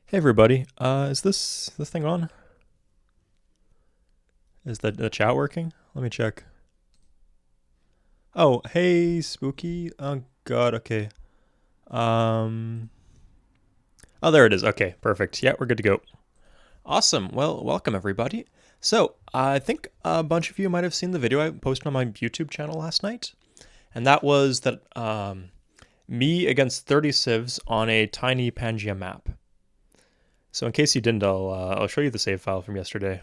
Hey everybody, is this thing on? Is the chat working? Let me check. Oh, hey Spooky. Oh god, okay. Um Oh, there it is. Okay, perfect. Yeah, we're good to go. Awesome. Well, welcome everybody. So, I think a bunch of you might have seen the video I posted on my YouTube channel last night. And that was that me against 30 civs on a tiny Pangea map. So in case you didn't, I'll show you the save file from yesterday.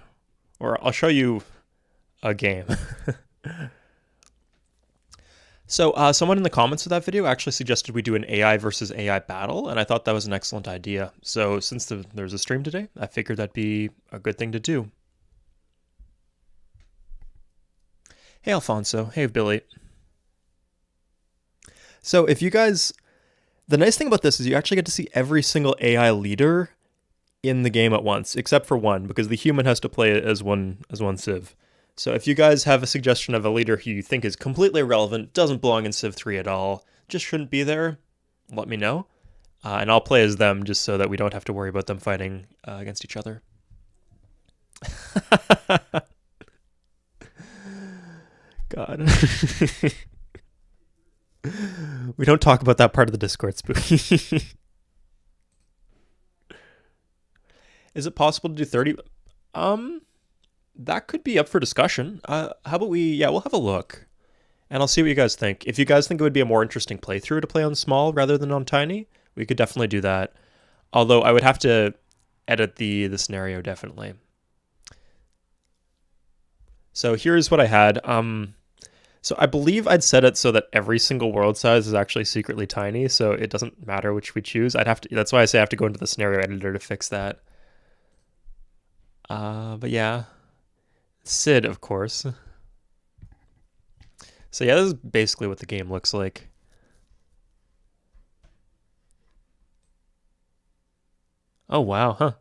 Or I'll show you a game. So someone in the comments of that video actually suggested we do an AI versus AI battle, and I thought that was an excellent idea. So since there's a stream today, I figured that'd be a good thing to do. Hey Alfonso, hey Billy. So if you guys, the nice thing about this is you actually get to see every single AI leader in the game at once, except for one, because the human has to play it as one civ. So if you guys have a suggestion of a leader who you think is completely irrelevant, doesn't belong in Civ 3 at all, just shouldn't be there, let me know. And I'll play as them just so that we don't have to worry about them fighting against each other. God. We don't talk about that part of the Discord, Spooky. Is it possible to do 30? That could be up for discussion. How about we'll have a look. And I'll see what you guys think. If you guys think it would be a more interesting playthrough to play on small rather than on tiny, we could definitely do that. Although I would have to edit the scenario definitely. So here's what I had. So I believe I'd set it so that every single world size is actually secretly tiny, so it doesn't matter which we choose. That's why I say I have to go into the scenario editor to fix that. But yeah. Sid, of course. So yeah, this is basically what the game looks like. Oh wow, huh?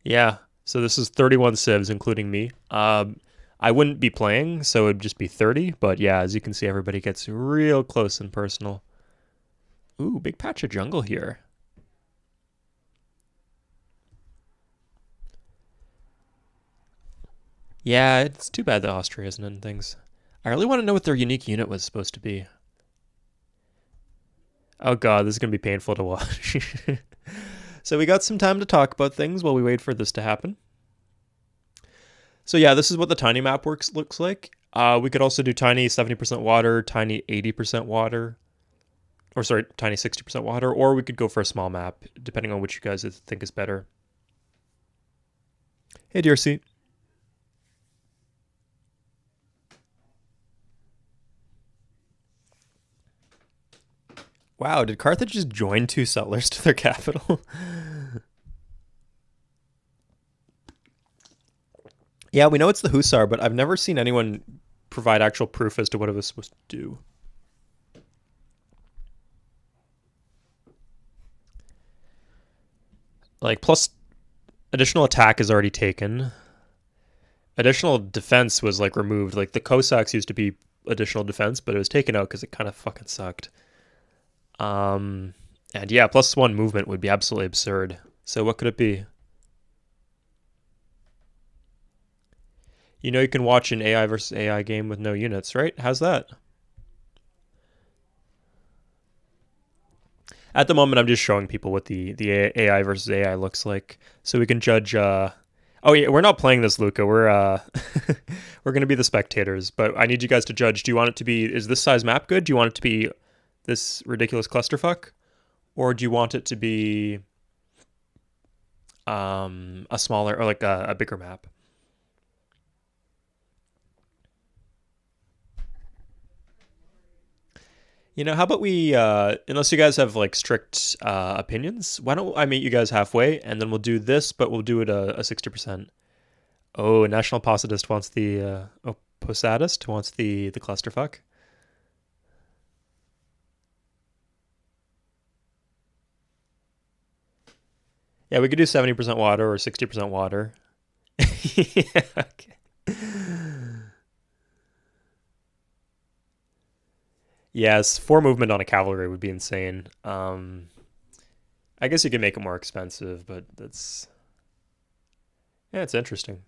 Yeah. So this is 31 civs, including me. I wouldn't be playing, so it'd just be 30. But yeah, as you can see, everybody gets real close and personal. Ooh, big patch of jungle here. Yeah, it's too bad that Austria isn't in things. I really want to know what their unique unit was supposed to be. Oh god, this is going to be painful to watch. So we got some time to talk about things while we wait for this to happen. So yeah, this is what the tiny map looks like. We could also do tiny 70% water, tiny 80% water, or sorry, tiny 60% water, or we could go for a small map, depending on which you guys think is better. Hey, dear seat. Wow, did Carthage just join 2 settlers to their capital? Yeah, we know it's the Hussar, but I've never seen anyone provide actual proof as to what it was supposed to do. Like, plus additional attack is already taken. Additional defense was like removed. Like the Cossacks used to be additional defense, but it was taken out because it kind of fucking sucked. And yeah, +1 movement would be absolutely absurd. So what could it be? You know you can watch an AI versus AI game with no units, right? How's that? At the moment, I'm just showing people what the AI versus AI looks like, so we can judge. Oh yeah, we're not playing this, Luca. We're we're gonna be the spectators, but I need you guys to judge. Do you want it to be? Is this size map good? Do you want it to be this ridiculous clusterfuck, or do you want it to be a smaller or like a bigger map? You know, how about we, unless you guys have like strict opinions, why don't I meet you guys halfway and then we'll do this, but we'll do it a 60%. Oh, National Posadist wants Posadist wants the clusterfuck. Yeah, we could do 70% water or 60% water. Yeah, okay. Yes, 4 movement on a cavalry would be insane. I guess you can make it more expensive, but that's... Yeah, it's interesting.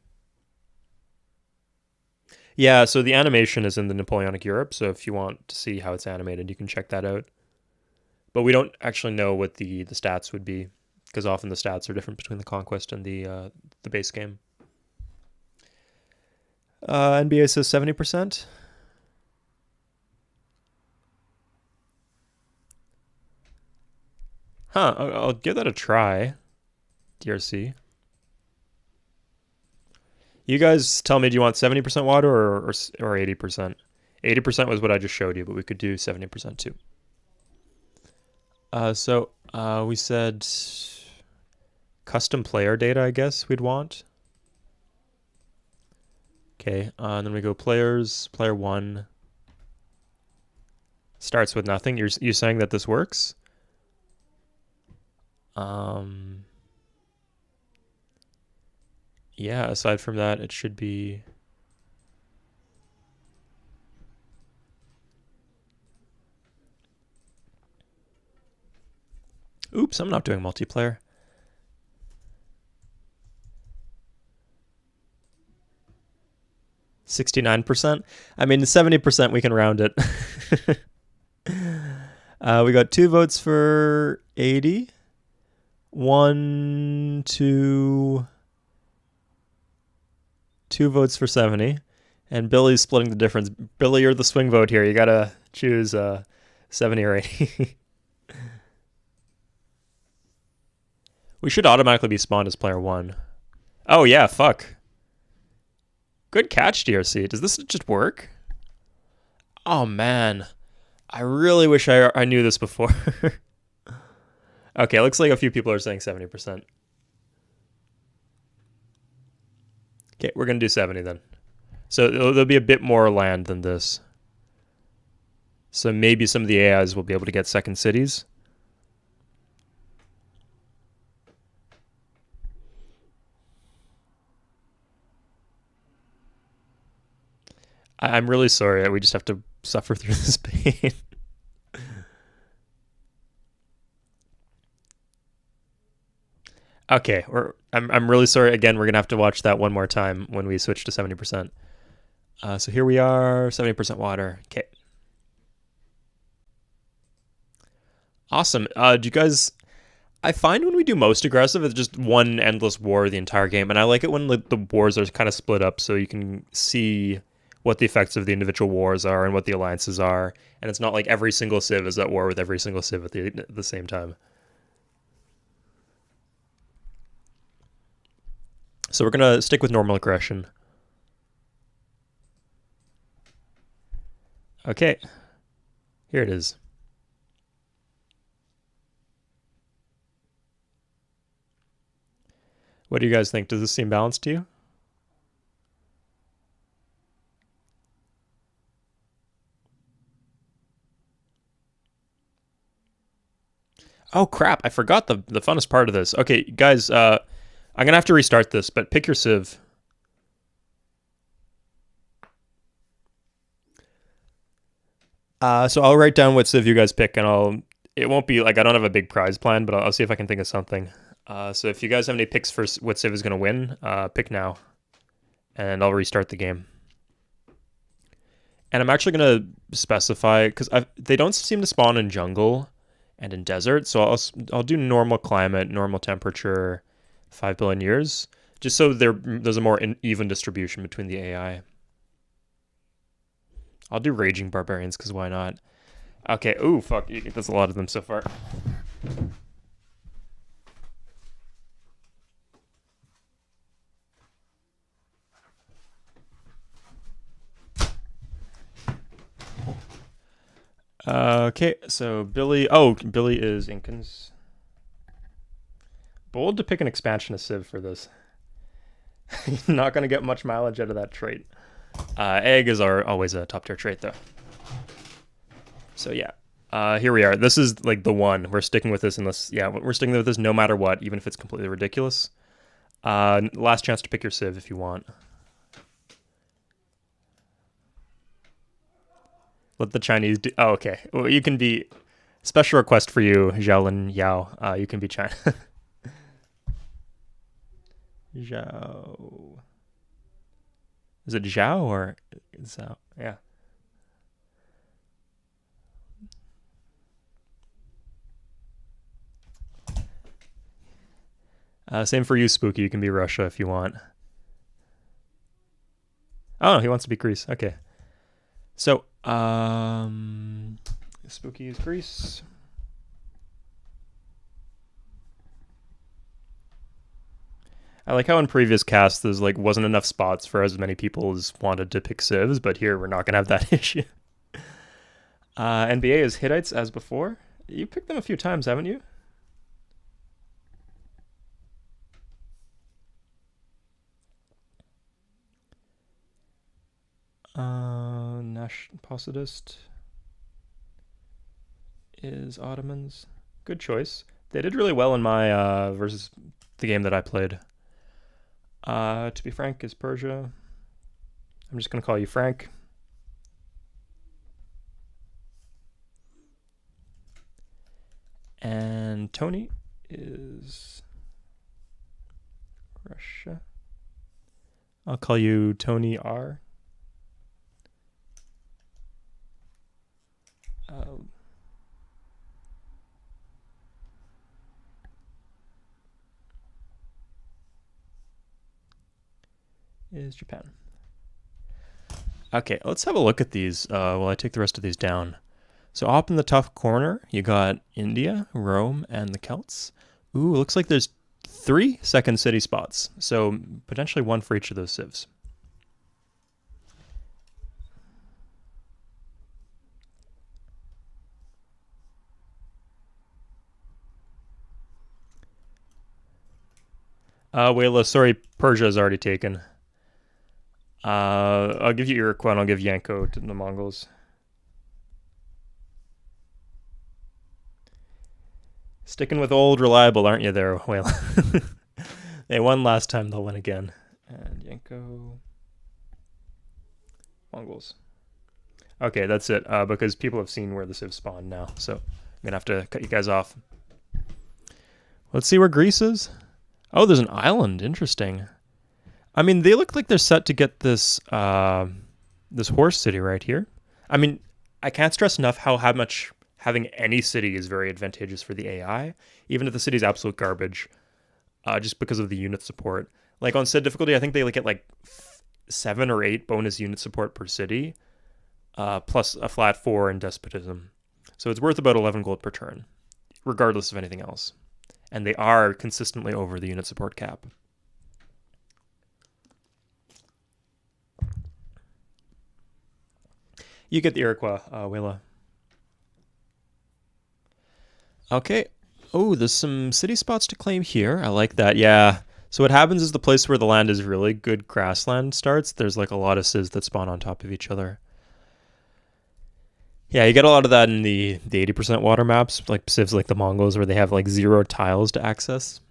Yeah, so the animation is in the Napoleonic Europe, so if you want to see how it's animated, you can check that out. But we don't actually know what the stats would be, because often the stats are different between the Conquest and the base game. NBA says 70%. Huh, I'll give that a try, DRC. You guys tell me, do you want 70% water or 80%? 80% was what I just showed you, but we could do 70% too. We said custom player data, I guess we'd want. Okay, and then we go players, player 1. Starts with nothing. You're saying that this works? Yeah, aside from that, it should be... Oops, I'm not doing multiplayer. %69%. I mean, 70% we can round it. We got 2 votes for 80. 1, 2... 2 votes for 70. And Billy's splitting the difference. Billy, you're the swing vote here. You gotta choose 70 or 80. We should automatically be spawned as player 1. Oh yeah, fuck. Good catch, DRC. Does this just work? Oh man. I really wish I knew this before. Okay, looks like a few people are saying 70%. Okay, we're going to do 70 then. So there'll be a bit more land than this. So maybe some of the AIs will be able to get second cities. I'm really sorry. We just have to suffer through this pain. Okay, I'm really sorry. Again, we're gonna have to watch that one more time when we switch to 70%. So here we are, 70% water. Okay. Awesome. Do you guys... I find when we do most aggressive, it's just one endless war the entire game, and I like it when the wars are kind of split up so you can see what the effects of the individual wars are and what the alliances are, and it's not like every single civ is at war with every single civ at the same time. So we're going to stick with normal aggression. Okay. Here it is. What do you guys think? Does this seem balanced to you? Oh crap, I forgot the funnest part of this. Okay, guys, I'm going to have to restart this, but pick your civ. So I'll write down what civ you guys pick, and it won't be like, I don't have a big prize plan, but I'll see if I can think of something. So if you guys have any picks for what civ is going to win, pick now, and I'll restart the game. And I'm actually going to specify, because they don't seem to spawn in jungle and in desert, so I'll do normal climate, normal temperature, 5 billion years, just so there's a more even distribution between the AI. I'll do raging barbarians, because why not? Okay, ooh, fuck, there's a lot of them so far. Okay, so Billy is Incans. Bold to pick an expansionist civ for this. Not going to get much mileage out of that trait. Egg is always a top tier trait though. So yeah, here we are. This is like the one. We're sticking with this unless, yeah, we're sticking with this no matter what, even if it's completely ridiculous. Last chance to pick your civ if you want. Let the Chinese do... Oh, okay. Well, you can be... Special request for you, Xiaolin Yao. You can be China. Zhao. Is it Zhao or Zhao? Yeah. Same for you, Spooky. You can be Russia if you want. Oh, no, he wants to be Greece. Okay. So, Spooky is Greece. I like how in previous casts there's like wasn't enough spots for as many people as wanted to pick civs, but here we're not gonna have that issue. NBA is Hittites as before. You picked them a few times, haven't you? Positist is Ottomans. Good choice. They did really well in my versus the game that I played. To be frank is Persia. I'm just gonna call you Frank. And Tony is Russia. I'll call you Tony R. Is Japan. Okay, let's have a look at these while I take the rest of these down. So up in the top corner, you got India, Rome, and the Celts. Ooh, looks like there's 3 second city spots. So potentially 1 for each of those civs. Wayla, sorry, Persia is already taken. I'll give you Iroquois and I'll give Yanko to the Mongols. Sticking with old reliable, aren't you there, Wayla? They won last time, they'll win again. And Yanko. Mongols. Okay, that's it, because people have seen where the civ spawned now, so I'm going to have to cut you guys off. Let's see where Greece is. Oh, there's an island. Interesting. I mean, they look like they're set to get this this horse city right here. I mean, I can't stress enough how much having any city is very advantageous for the AI, even if the city's absolute garbage, just because of the unit support. Like on Sid difficulty, I think they get like 7 or 8 bonus unit support per city, plus a flat 4 in despotism. So it's worth about 11 gold per turn, regardless of anything else. And they are consistently over the unit support cap. You get the Iroquois, Willa. Okay. Oh, there's some city spots to claim here. I like that. Yeah. So what happens is the place where the land is really good grassland starts, there's like a lot of civs that spawn on top of each other. Yeah, you get a lot of that in the 80% water maps, like civs like the Mongols, where they have like 0 tiles to access.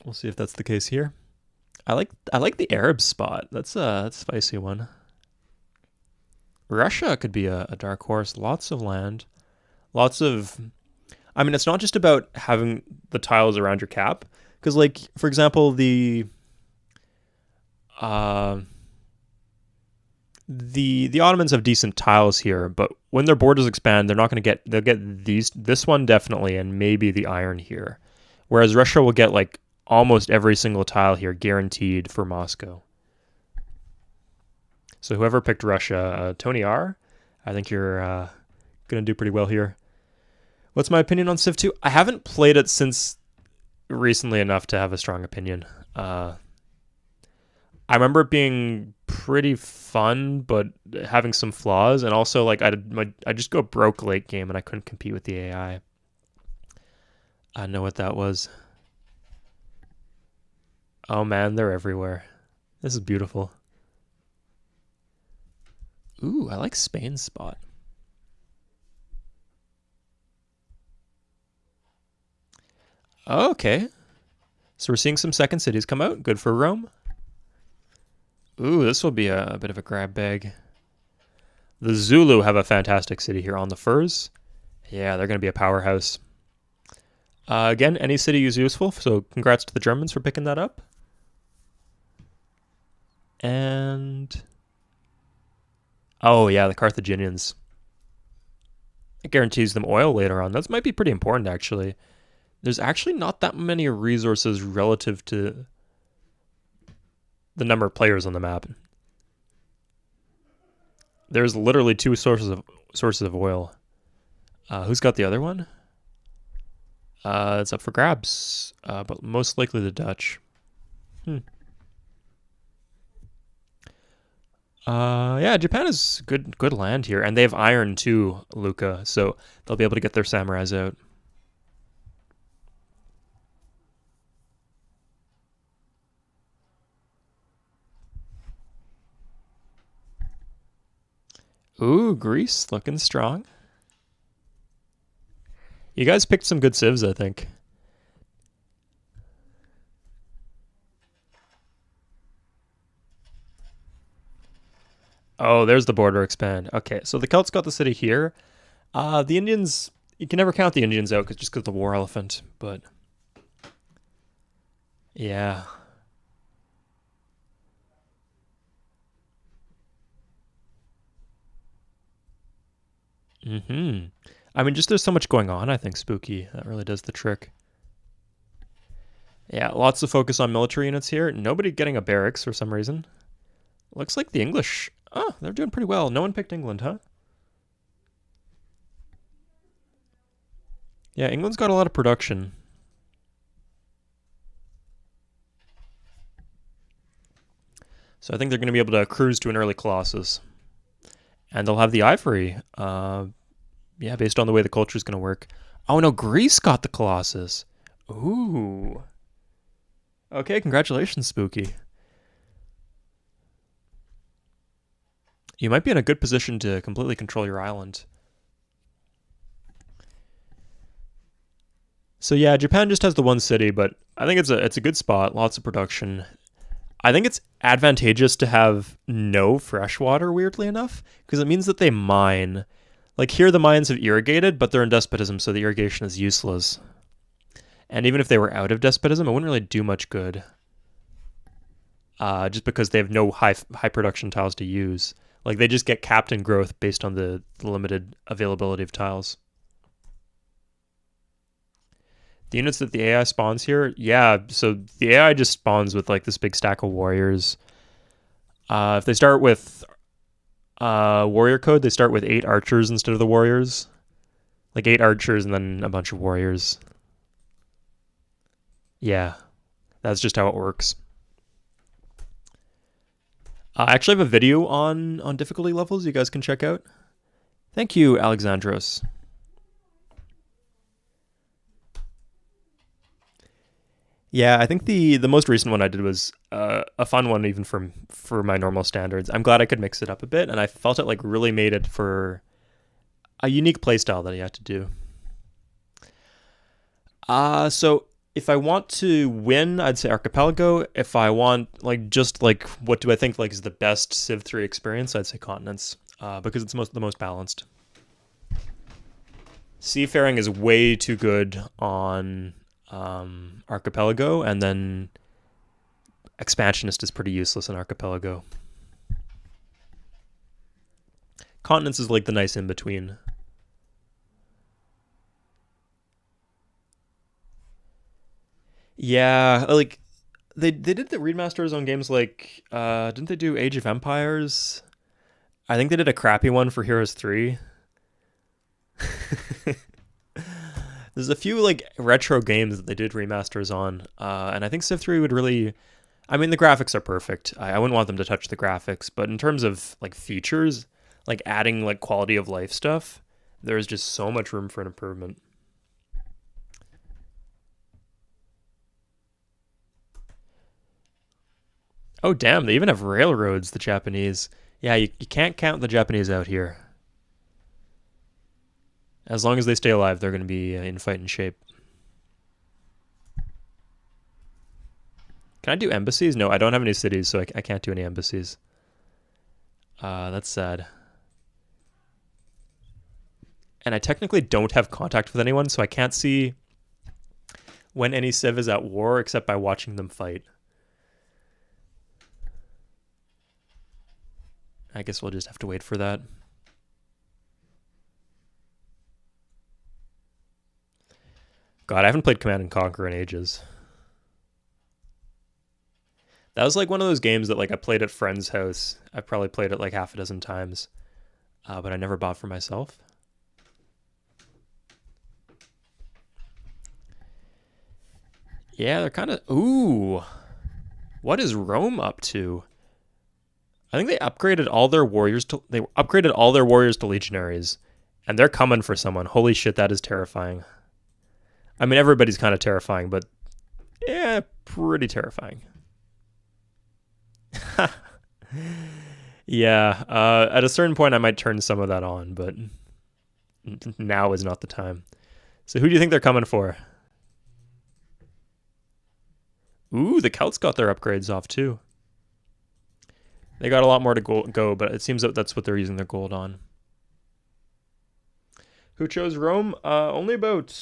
We'll see if that's the case here. I like the Arab spot. That's a spicy one. Russia could be a dark horse. Lots of land. Lots of... I mean, it's not just about having the tiles around your cap. Because, like, for example, the Ottomans have decent tiles here, but when their borders expand, they're not going to get... They'll get this one definitely, and maybe the iron here. Whereas Russia will get, like, almost every single tile here guaranteed for Moscow. So whoever picked Russia, Tony R, I think you're going to do pretty well here. What's my opinion on Civ 2? I haven't played it since recently enough to have a strong opinion. I remember it being pretty fun, but having some flaws. And also, like, I just go broke late game and I couldn't compete with the AI. I know what that was. Oh man, they're everywhere. This is beautiful. Ooh, I like Spain's spot. Okay. So we're seeing some second cities come out. Good for Rome. Ooh, this will be a bit of a grab bag. The Zulu have a fantastic city here on the furs. Yeah, they're going to be a powerhouse. Again, any city is useful, so congrats to the Germans for picking that up. And... oh, yeah, the Carthaginians. It guarantees them oil later on. That might be pretty important, actually. There's actually not that many resources relative to the number of players on the map. There's literally two sources of oil. Who's got the other one? It's up for grabs, but most likely the Dutch. Yeah, Japan is good land here, and they have iron too, Luca, so they'll be able to get their samurais out. Ooh, Greece looking strong. You guys picked some good civs, I think. Oh, there's the border expand. Okay, so the Celts got the city here. The Indians, you can never count the Indians out just because of the war elephant, but yeah. I mean, just there's so much going on, I think, Spooky. That really does the trick. Yeah, lots of focus on military units here. Nobody getting a barracks for some reason. Looks like the English... oh, they're doing pretty well. No one picked England, huh? Yeah, England's got a lot of production. So I think they're going to be able to cruise to an early Colossus. And they'll have the ivory. Yeah, based on the way the culture is going to work. Oh no, Greece got the Colossus. Ooh. Okay, congratulations, Spooky. You might be in a good position to completely control your island. So yeah, Japan just has the one city, but I think it's a good spot. Lots of production. I think it's advantageous to have no fresh water, weirdly enough, because it means that they mine. Like here, the mines have irrigated, but they're in despotism, so the irrigation is useless. And even if they were out of despotism, it wouldn't really do much good. Just because they have no high production tiles to use. Like they just get capped in growth based on the limited availability of tiles. The units that the AI spawns here, yeah, so the AI just spawns with like this big stack of warriors. If they start with warrior code, they start with 8 archers instead of the warriors. Like 8 archers and then a bunch of warriors. Yeah, that's just how it works. I actually have a video on difficulty levels you guys can check out. Thank you, Alexandros. Yeah, I think the most recent one I did was a fun one even for my normal standards. I'm glad I could mix it up a bit, and I felt it like really made it for a unique playstyle that I had to do. So if I want to win, I'd say Archipelago. If I want like just like what do I think like is the best Civ 3 experience, I'd say Continents, because it's the most balanced. Seafaring is way too good on Archipelago, and then Expansionist is pretty useless in Archipelago. Continents is like the nice in between. Yeah, like they did the remasters on games like didn't they do Age of Empires? I think they did a crappy one for Heroes 3. There's a few like retro games that they did remasters on, and I think Civ 3 would really... I mean, the graphics are perfect. I wouldn't want them to touch the graphics, but in terms of like features, like adding like quality of life stuff, there's just so much room for an improvement. Oh damn, they even have railroads, the Japanese. Yeah, you can't count the Japanese out here. As long as they stay alive, they're going to be in fighting shape. Can I do embassies? No, I don't have any cities, so I can't do any embassies. That's sad. And I technically don't have contact with anyone, so I can't see when any civ is at war except by watching them fight. I guess we'll just have to wait for that. God, I haven't played Command & Conquer in ages. That was like one of those games that like I played at friend's house. I probably played it like half a dozen times, but I never bought for myself. Yeah, they're kind of... Ooh. What is Rome up to? I think they upgraded all their warriors to... They upgraded all their warriors to legionaries. And they're coming for someone. Holy shit, that is terrifying. I mean, everybody's kind of terrifying, but... Yeah, pretty terrifying. Yeah, at a certain point I might turn some of that on, but now is not the time. So who do you think they're coming for? Ooh, the Celts got their upgrades off too. They got a lot more to go, but it seems that that's what they're using their gold on. Who chose Rome? Only about...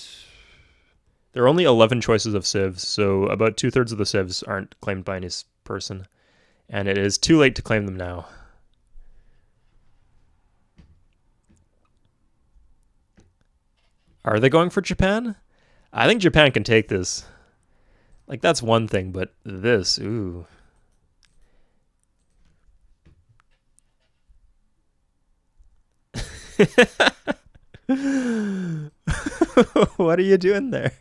There are only 11 choices of civs, so about 2/3 of the civs aren't claimed by any person. And it is too late to claim them now. Are they going for Japan? I think Japan can take this. Like, that's one thing, but this, ooh. What are you doing there?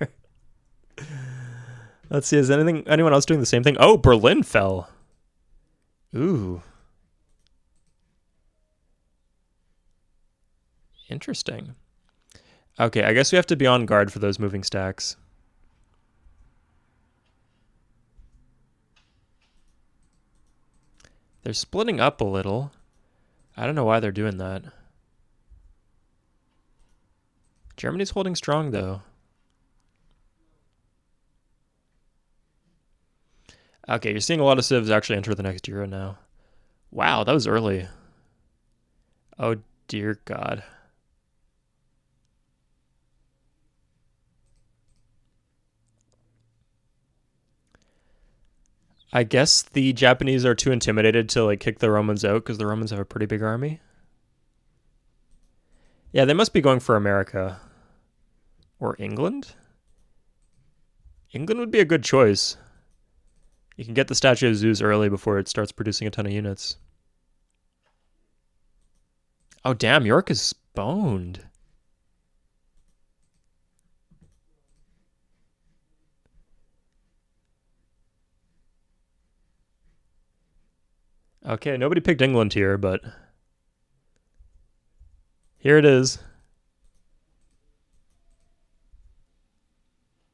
Let's see, is anyone else doing the same thing? Oh, Berlin fell. Ooh. Interesting. Okay, I guess we have to be on guard for those moving stacks. They're splitting up a little. I don't know why they're doing that. Germany's holding strong, though. Okay, you're seeing a lot of civs actually enter the next Euro now. Wow, that was early. Oh, dear God. I guess the Japanese are too intimidated to like kick the Romans out because the Romans have a pretty big army. Yeah, they must be going for America. Or England? England would be a good choice. You can get the Statue of Zeus early before it starts producing a ton of units. Oh, damn, York is boned. Okay, nobody picked England here, but here it is.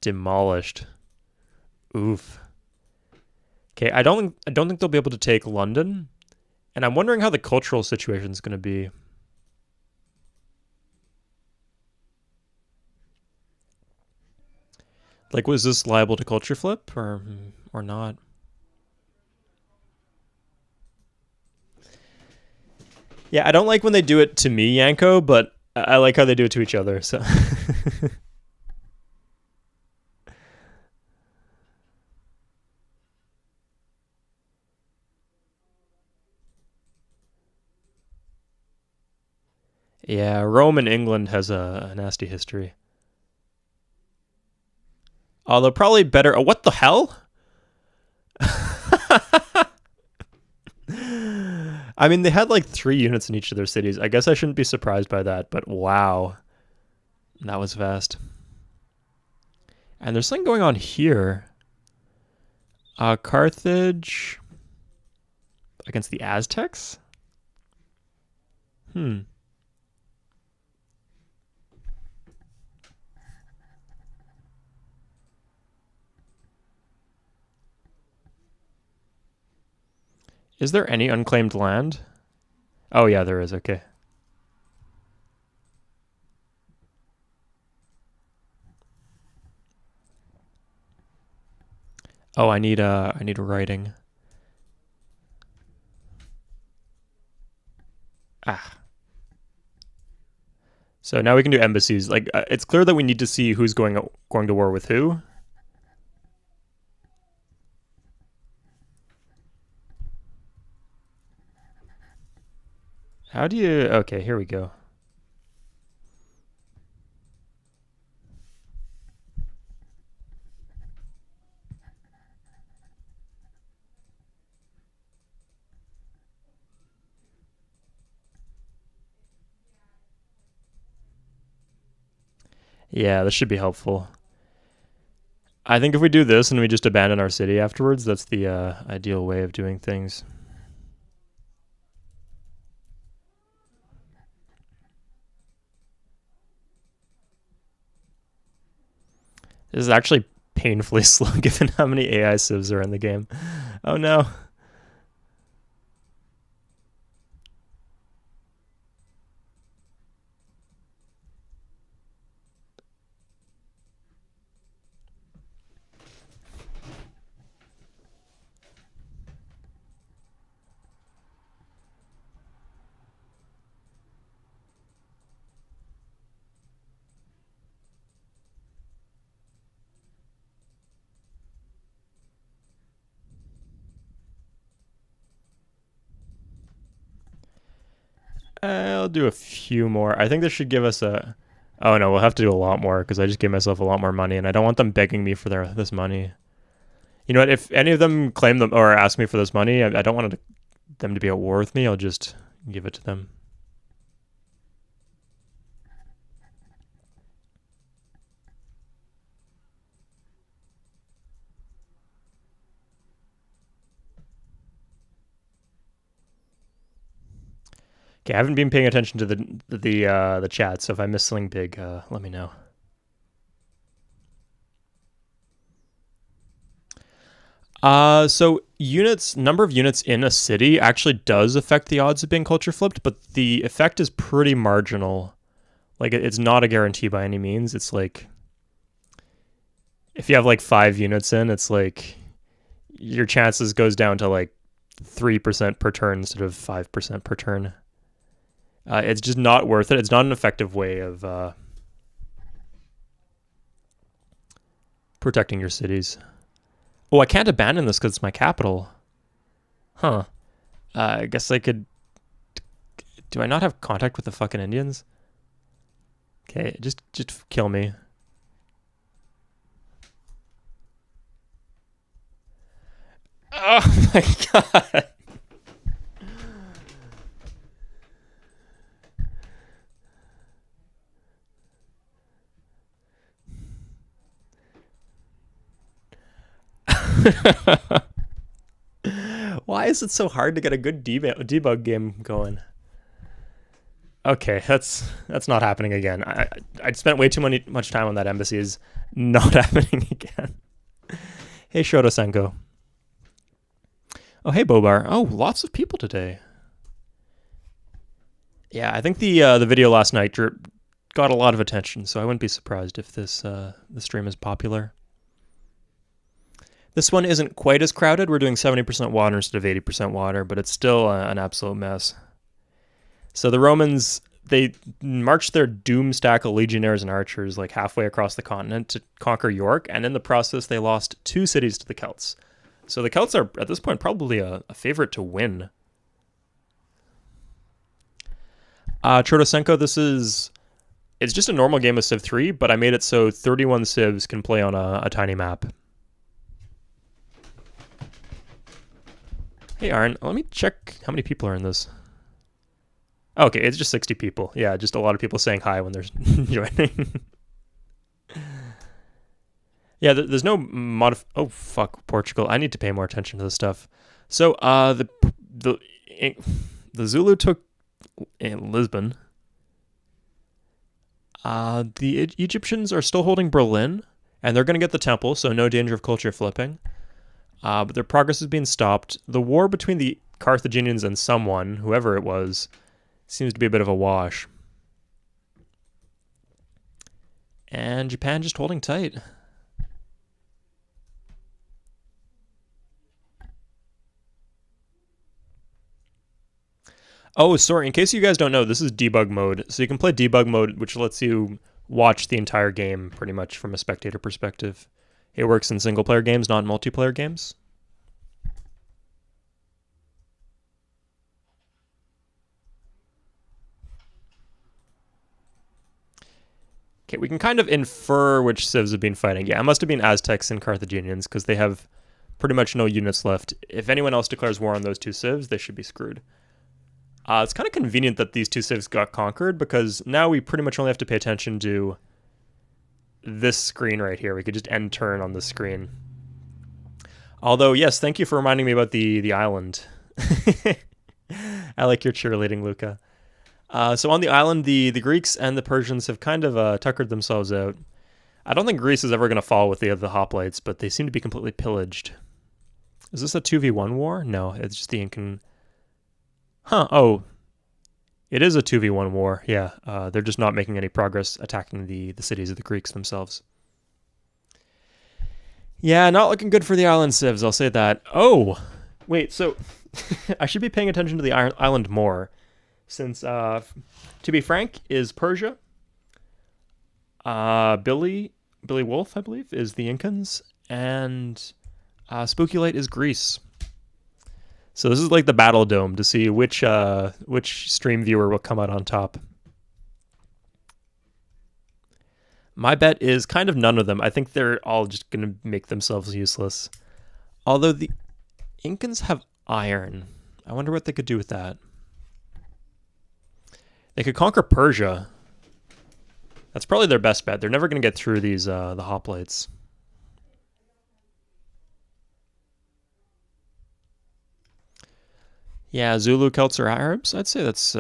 Demolished. Oof. Okay, I don't think they'll be able to take London, and I'm wondering how the cultural situation is going to be. Like, was this liable to culture flip or not? Yeah, I don't like when they do it to me, Yanko, but I like how they do it to each other. So. Yeah, Rome and England has a nasty history. Although probably better. Oh, what the hell? I mean, they had like 3 units in each of their cities. I guess I shouldn't be surprised by that, but wow. That was fast. And there's something going on here. Carthage against the Aztecs? Is there any unclaimed land? Oh, yeah, there is. Okay. Oh, I need writing. Ah. So now we can do embassies. Like, it's clear that we need to see who's going to war with who. How do you... Okay, here we go. Yeah, this should be helpful. I think if we do this and we just abandon our city afterwards, that's the ideal way of doing things. This is actually painfully slow given how many AI civs are in the game. Oh no. I'll do a few more. I think this should give us a... Oh no, we'll have to do a lot more because I just gave myself a lot more money and I don't want them begging me for this money. You know what? If any of them claim them or ask me for this money, I don't want them to be at war with me. I'll just give it to them. Okay, I haven't been paying attention to the chat, so if I miss something big, let me know. So number of units in a city actually does affect the odds of being culture flipped, but the effect is pretty marginal. Like, it's not a guarantee by any means. It's like, if you have like 5 units in, it's like your chances goes down to like 3% per turn instead of 5% per turn. It's just not worth it. It's not an effective way of protecting your cities. Oh, I can't abandon this because it's my capital. Huh. I guess I could... Do I not have contact with the fucking Indians? Okay, just kill me. Oh my god. Why is it so hard to get a good debug game going? Okay, that's not happening again. I spent way too much time on that embassy. Is not happening again. Hey, Shotosenko. Oh, hey, Bobar. Oh, lots of people today. Yeah, I think the video last night got a lot of attention, so I wouldn't be surprised if the stream is popular. This one isn't quite as crowded. We're doing 70% water instead of 80% water, but it's still an absolute mess. So the Romans, they marched their doom stack of legionnaires and archers like halfway across the continent to conquer York, and in the process they lost 2 cities to the Celts. So the Celts are, at this point, probably a favorite to win. Chodosenko, it's just a normal game of Civ 3, but I made it so 31 civs can play on a tiny map. Hey, Arn, let me check how many people are in this. Okay, it's just 60 people. Yeah, just a lot of people saying hi when they're joining. Yeah, there's no Oh, fuck, Portugal. I need to pay more attention to this stuff. So, the Zulu took Lisbon. The Egyptians are still holding Berlin, and they're going to get the temple, so no danger of culture flipping. But their progress is being stopped. The war between the Carthaginians and someone, whoever it was, seems to be a bit of a wash. And Japan just holding tight. Oh, sorry. In case you guys don't know, this is debug mode. So you can play debug mode, which lets you watch the entire game pretty much from a spectator perspective. It works in single player games, not multiplayer games. Okay, we can kind of infer which civs have been fighting. Yeah, it must have been Aztecs and Carthaginians because they have pretty much no units left. If anyone else declares war on those two civs, they should be screwed. It's kind of convenient that these two civs got conquered because now we pretty much only have to pay attention to this screen right here. We could just end turn on this screen. Although, yes, thank you for reminding me about the island. I like your cheerleading, Luca. So on the island, the Greeks and the Persians have kind of tuckered themselves out. I don't think Greece is ever going to fall with the other hoplites, but they seem to be completely pillaged. Is this a 2v1 war? No, it's just the Incan... Huh, oh. It is a 2v1 war, yeah. They're just not making any progress attacking the cities of the Greeks themselves. Yeah, not looking good for the island civs, I'll say that. Oh! Wait, so... I should be paying attention to the island more. Since, to be frank, is Persia. Billy Wolf, I believe, is the Incans. And Spooky Light is Greece. So this is like the battle dome to see which stream viewer will come out on top. My bet is kind of none of them. I think they're all just going to make themselves useless. Although the Incans have iron. I wonder what they could do with that. They could conquer Persia. That's probably their best bet. They're never going to get through these the hoplites. Yeah, Zulu, Celts, or Arabs? I'd say that's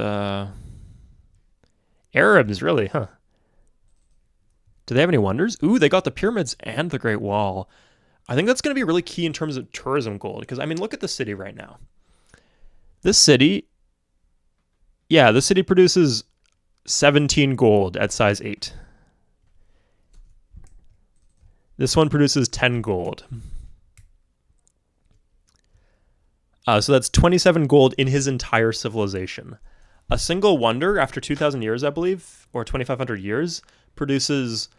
Arabs, really, huh? Do they have any wonders? Ooh, they got the pyramids and the Great Wall. I think that's going to be really key in terms of tourism gold. Because, I mean, look at the city right now. This city... Yeah, this city produces 17 gold at size 8. This one produces 10 gold. So that's 27 gold in his entire civilization. A single wonder after 2,000 years, I believe, or 2,500 years, produces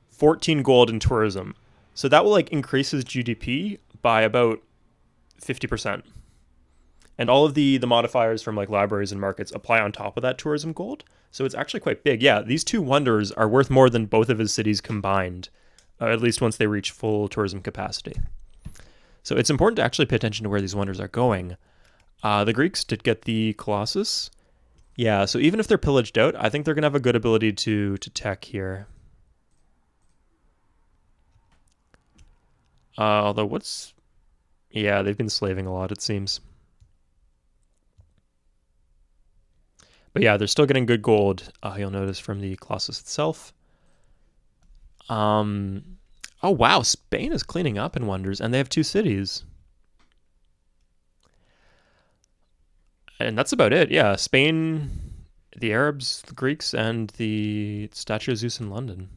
14 gold in tourism. So that will like increase his GDP by about 50%. And all of the modifiers from like libraries and markets apply on top of that tourism gold. So it's actually quite big. Yeah, these two wonders are worth more than both of his cities combined, at least once they reach full tourism capacity. So it's important to actually pay attention to where these wonders are going. The Greeks did get the Colossus. Yeah, so even if they're pillaged out, I think they're going to have a good ability to tech here. Although what's... Yeah, they've been slaving a lot, it seems. But yeah, they're still getting good gold, you'll notice from the Colossus itself. Oh wow, Spain is cleaning up in wonders, and they have 2 cities. And that's about it, yeah. Spain, the Arabs, the Greeks, and the Statue of Zeus in London.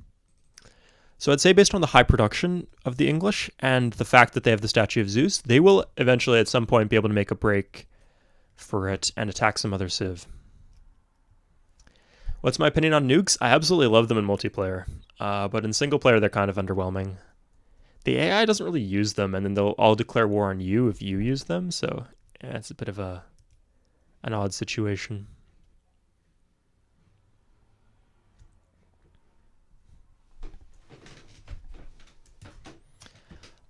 So I'd say based on the high production of the English and the fact that they have the Statue of Zeus, they will eventually at some point be able to make a break for it and attack some other civ. What's my opinion on nukes? I absolutely love them in multiplayer, but in single player they're kind of underwhelming. The AI doesn't really use them, and then they'll all declare war on you if you use them, so yeah, it's a bit of an odd situation.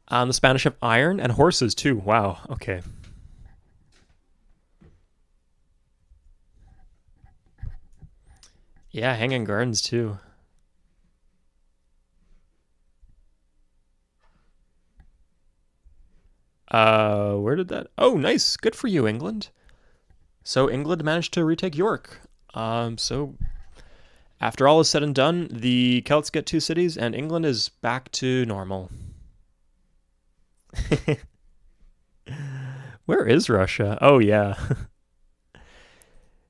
The Spanish have iron and horses too. Wow, okay. Yeah, hanging gardens too. Where did that... Oh, nice. Good for you, England. So England managed to retake York. So after all is said and done, the Celts get 2 cities and England is back to normal. Where is Russia? Oh, yeah.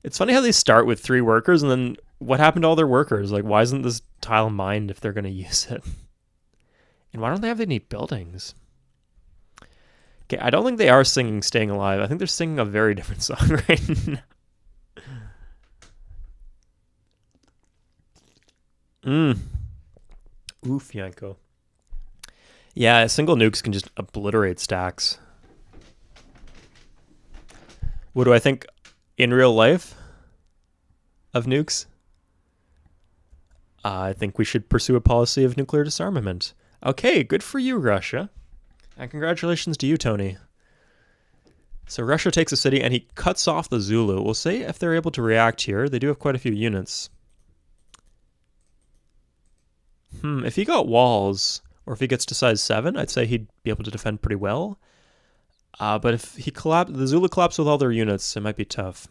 It's funny how they start with 3 workers and then what happened to all their workers? Like, why isn't this tile mined if they're going to use it? And why don't they have any buildings? Okay, I don't think they are singing Staying Alive. I think they're singing a very different song right now. Mm. Oof, Yanko. Yeah, single nukes can just obliterate stacks. What do I think in real life of nukes? I think we should pursue a policy of nuclear disarmament. Okay, good for you, Russia. And congratulations to you, Tony. So Russia takes a city and he cuts off the Zulu. We'll see if they're able to react here. They do have quite a few units. If he got walls, or if he gets to size 7, I'd say he'd be able to defend pretty well. But if he the Zulu collapse with all their units, it might be tough.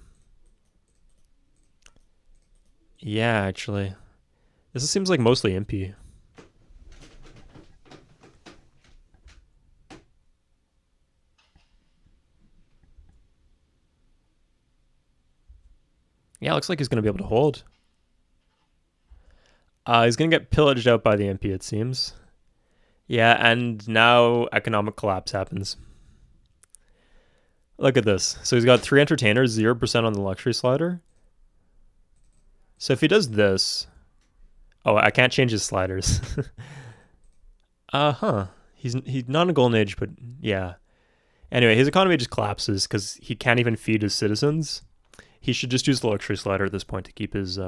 Yeah, actually. This seems like mostly MP. Yeah, looks like he's going to be able to hold. He's going to get pillaged out by the MP, it seems. Yeah, and now economic collapse happens. Look at this. So he's got 3 entertainers, 0% on the luxury slider. So if he does this... Oh, I can't change his sliders. He's not in a golden age, but yeah. Anyway, his economy just collapses because he can't even feed his citizens. He should just use the luxury slider at this point to keep his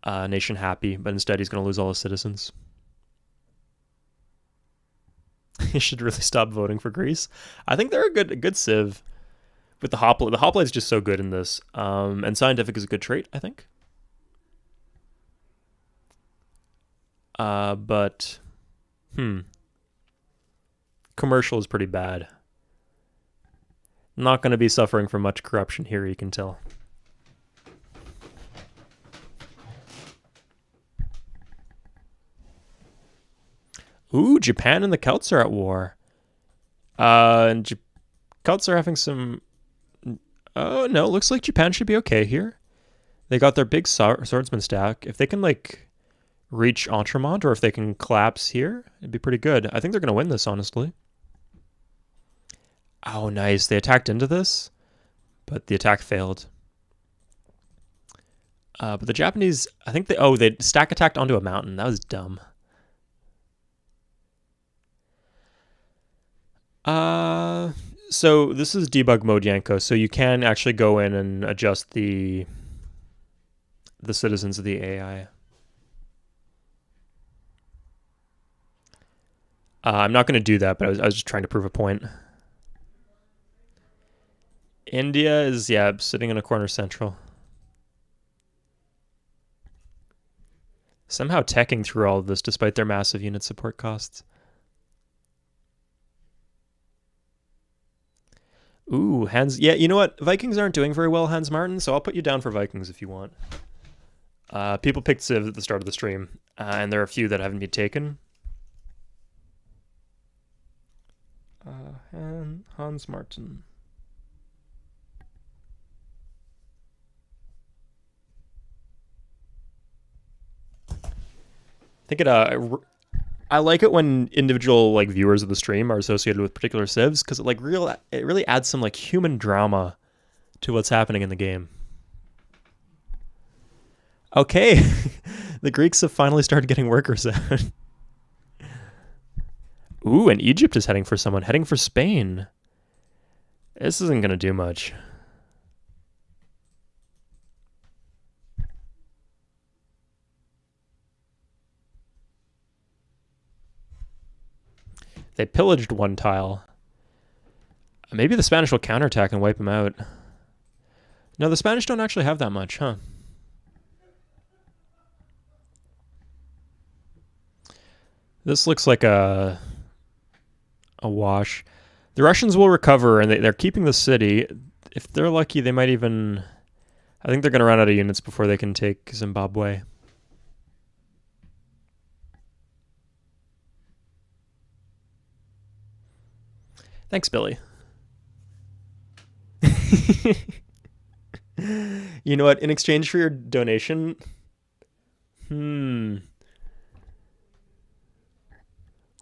nation happy, but instead he's going to lose all his citizens. He should really stop voting for Greece. I think they're a good civ with the hoplite. The hoplite's just so good in this, and scientific is a good trait, I think. But commercial is pretty bad. Not going to be suffering from much corruption here, you can tell. Ooh, Japan and the Celts are at war. And Celts are having some... Oh, no, looks like Japan should be okay here. They got their big swordsman stack. If they can, like, reach Entremont, or if they can collapse here, it'd be pretty good. I think they're going to win this, honestly. Oh, nice. They attacked into this, but the attack failed. But the Japanese, I think they stack attacked onto a mountain. That was dumb. So this is debug mode, Yanko. So you can actually go in and adjust the citizens of the AI. I'm not going to do that, but I was just trying to prove a point. India is, yeah, sitting in a corner central. Somehow teching through all of this despite their massive unit support costs. Ooh, Hans. Yeah, you know what? Vikings aren't doing very well, Hans Martin, so I'll put you down for Vikings if you want. People picked Civ at the start of the stream, and there are a few that haven't been taken. Hans Martin. I think I like it when individual like viewers of the stream are associated with particular civs because it really adds some like human drama to what's happening in the game. Okay, the Greeks have finally started getting workers out. Ooh, and Egypt is heading for someone, heading for Spain. This isn't going to do much. They pillaged one tile. Maybe the Spanish will counterattack and wipe them out. No, the Spanish don't actually have that much, huh? This looks like a wash. The Russians will recover, and they're keeping the city. If they're lucky, they might even... I think they're going to run out of units before they can take Zimbabwe. Thanks, Billy. You know what? In exchange for your donation...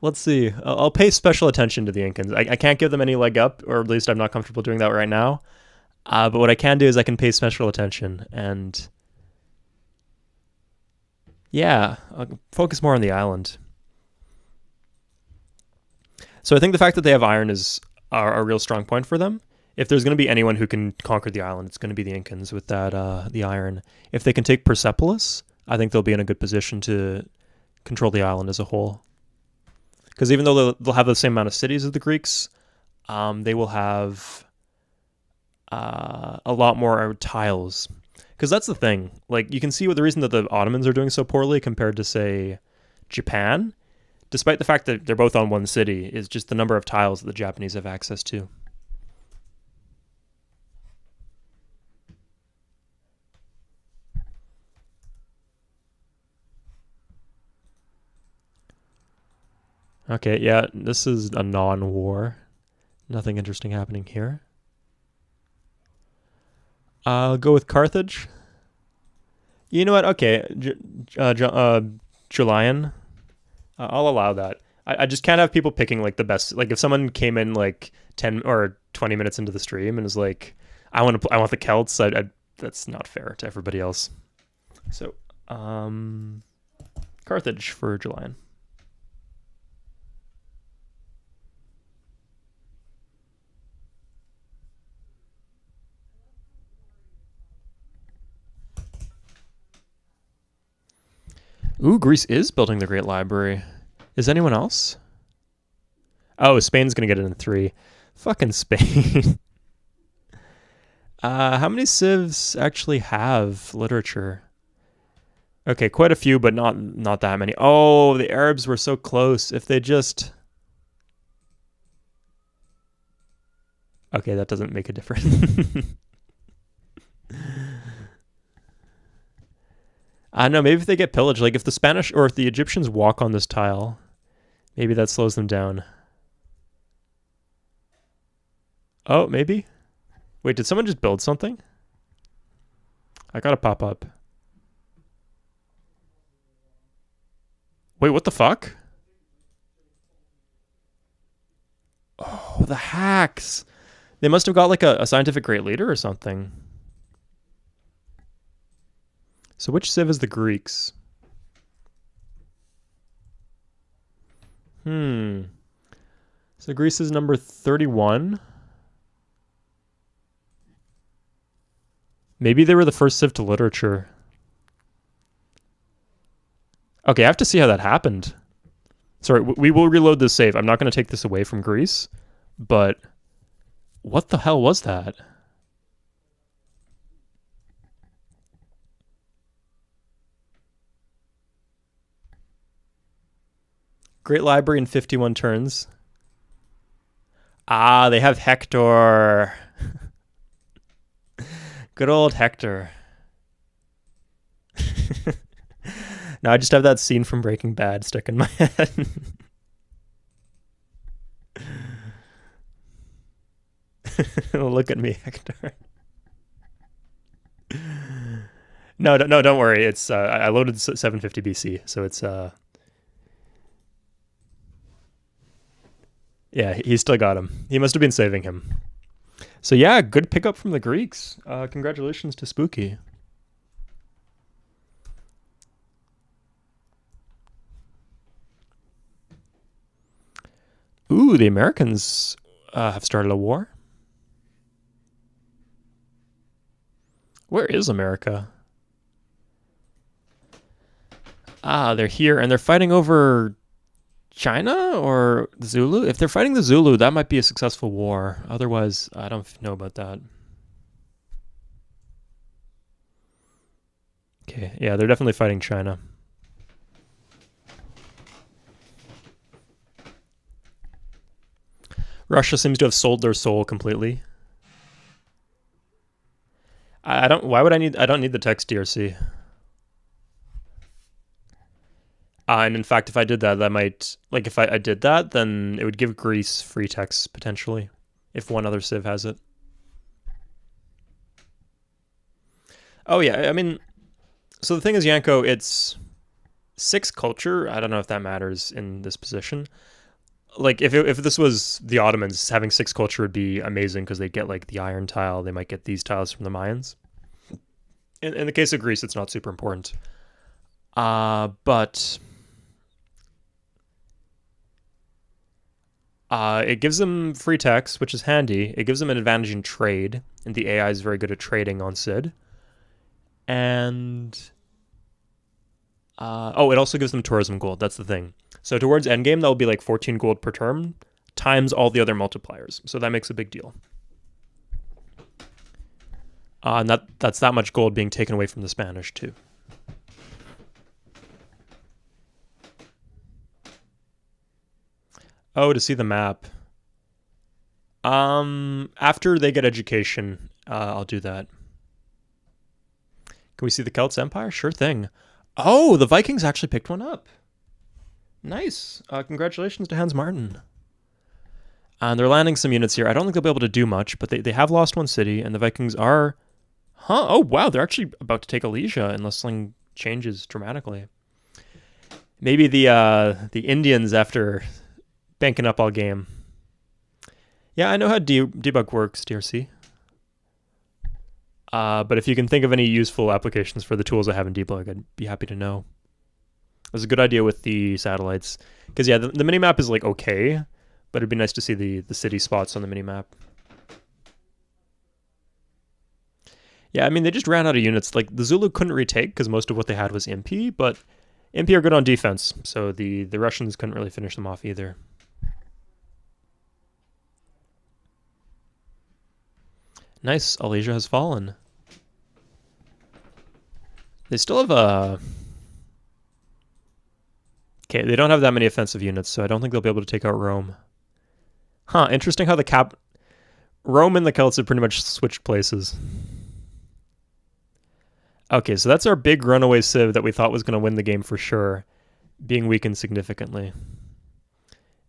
Let's see. I'll pay special attention to the Incans. I can't give them any leg up, or at least I'm not comfortable doing that right now. But what I can do is I can pay special attention. And Yeah, I'll focus more on the island. So I think the fact that they have iron is a real strong point for them. If there's going to be anyone who can conquer the island, it's going to be the Incans with that the iron. If they can take Persepolis, I think they'll be in a good position to control the island as a whole. Because even though they'll have the same amount of cities as the Greeks, they will have a lot more tiles. Because that's the thing. Like, you can see what the reason that the Ottomans are doing so poorly compared to, say, Japan, despite the fact that they're both on one city, is just the number of tiles that the Japanese have access to. Okay, yeah, this is a non-war. Nothing interesting happening here. I'll go with Carthage. You know what? Okay, Julian. I'll allow that. I just can't have people picking like the best. Like if someone came in like 10 or 20 minutes into the stream and is like, I want the Celts. That's not fair to everybody else. So, Carthage for Julian. Ooh, Greece is building the Great Library. Is anyone else? Oh, Spain's gonna get it in 3. Fucking Spain. How many civs actually have literature? Okay, quite a few, but not that many. Oh, the Arabs were so close. If they just... Okay, that doesn't make a difference. I don't know, maybe if they get pillaged, like if the Spanish or if the Egyptians walk on this tile, maybe that slows them down. Oh, maybe? Wait, did someone just build something? I gotta pop up. Wait, what the fuck? Oh, the hacks. They must have got like a scientific great leader or something. So which civ is the Greeks? So Greece is number 31. Maybe they were the first civ to literature. Okay, I have to see how that happened. Sorry, we will reload this save. I'm not going to take this away from Greece, but what the hell was that? Great Library in 51 turns. Ah, they have Hector. Good old Hector. Now I just have that scene from Breaking Bad stuck in my head. Look at me, Hector. No, don't worry. It's I loaded 750 BC, so it's yeah, he still got him. He must have been saving him. So yeah, good pickup from the Greeks. Congratulations to Spooky. Ooh, the Americans have started a war. Where is America? Ah, they're here, and they're fighting over China or the Zulu? If they're fighting the Zulu, that might be a successful war. Otherwise, I don't know about that. Okay, yeah, they're definitely fighting China. Russia seems to have sold their soul completely. I don't. Why would I need? I don't need the text DRC. And in fact, if I did that, that might like if I did that, then it would give Greece free text potentially, if one other civ has it. Oh yeah, I mean, so the thing is, Yanko, it's 6 culture. I don't know if that matters in this position. Like if this was the Ottomans, having 6 culture would be amazing because they'd get like the iron tile. They might get these tiles from the Mayans. In the case of Greece, it's not super important. But it gives them free text, which is handy. It gives them an advantage in trade, and the AI is very good at trading on Sid. And it also gives them tourism gold. That's the thing. So towards endgame, that will be like 14 gold per term times all the other multipliers. So that makes a big deal. And that's that much gold being taken away from the Spanish too. Oh, to see the map. After they get education, I'll do that. Can we see the Celts Empire? Sure thing. Oh, the Vikings actually picked one up. Nice. Congratulations to Hans Martin. And they're landing some units here. I don't think they'll be able to do much, but they have lost one city, and the Vikings are... Huh? Oh, wow. They're actually about to take Alesia unless something changes dramatically. Maybe the Indians after banking up all game. Yeah, I know how debug works, DRC. But if you can think of any useful applications for the tools I have in debug, I'd be happy to know. It was a good idea with the satellites. Because, yeah, the minimap is, like, okay, but it'd be nice to see the city spots on the minimap. Yeah, I mean, they just ran out of units. Like, the Zulu couldn't retake because most of what they had was MP, but MP are good on defense, so the Russians couldn't really finish them off either. Nice, Alesia has fallen. They still have a... Okay, they don't have that many offensive units, so I don't think they'll be able to take out Rome. Huh, interesting how the Rome and the Celts have pretty much switched places. Okay, so that's our big runaway civ that we thought was going to win the game for sure, being weakened significantly.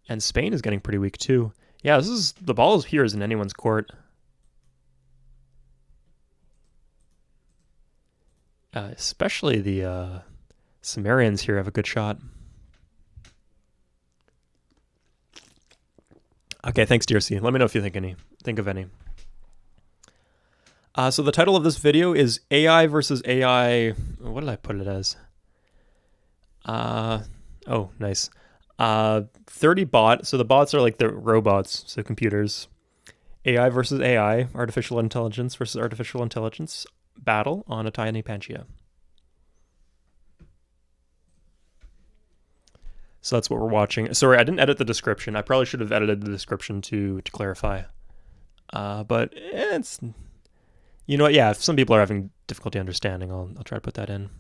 And Spain is getting pretty weak too. Yeah, the ball here is in anyone's court. Especially the Sumerians here have a good shot. Okay, thanks, DRC. Let me know if you think of any. So the title of this video is AI versus AI. What did I put it as? Oh, nice. 30 bot. So the bots are like the robots, so computers. AI versus AI, artificial intelligence versus artificial intelligence battle on a tiny Pangea. So that's what we're watching. Sorry, I didn't edit the description. I probably should have edited the description to clarify. But it's... You know what? Yeah, if some people are having difficulty understanding, I'll try to put that in.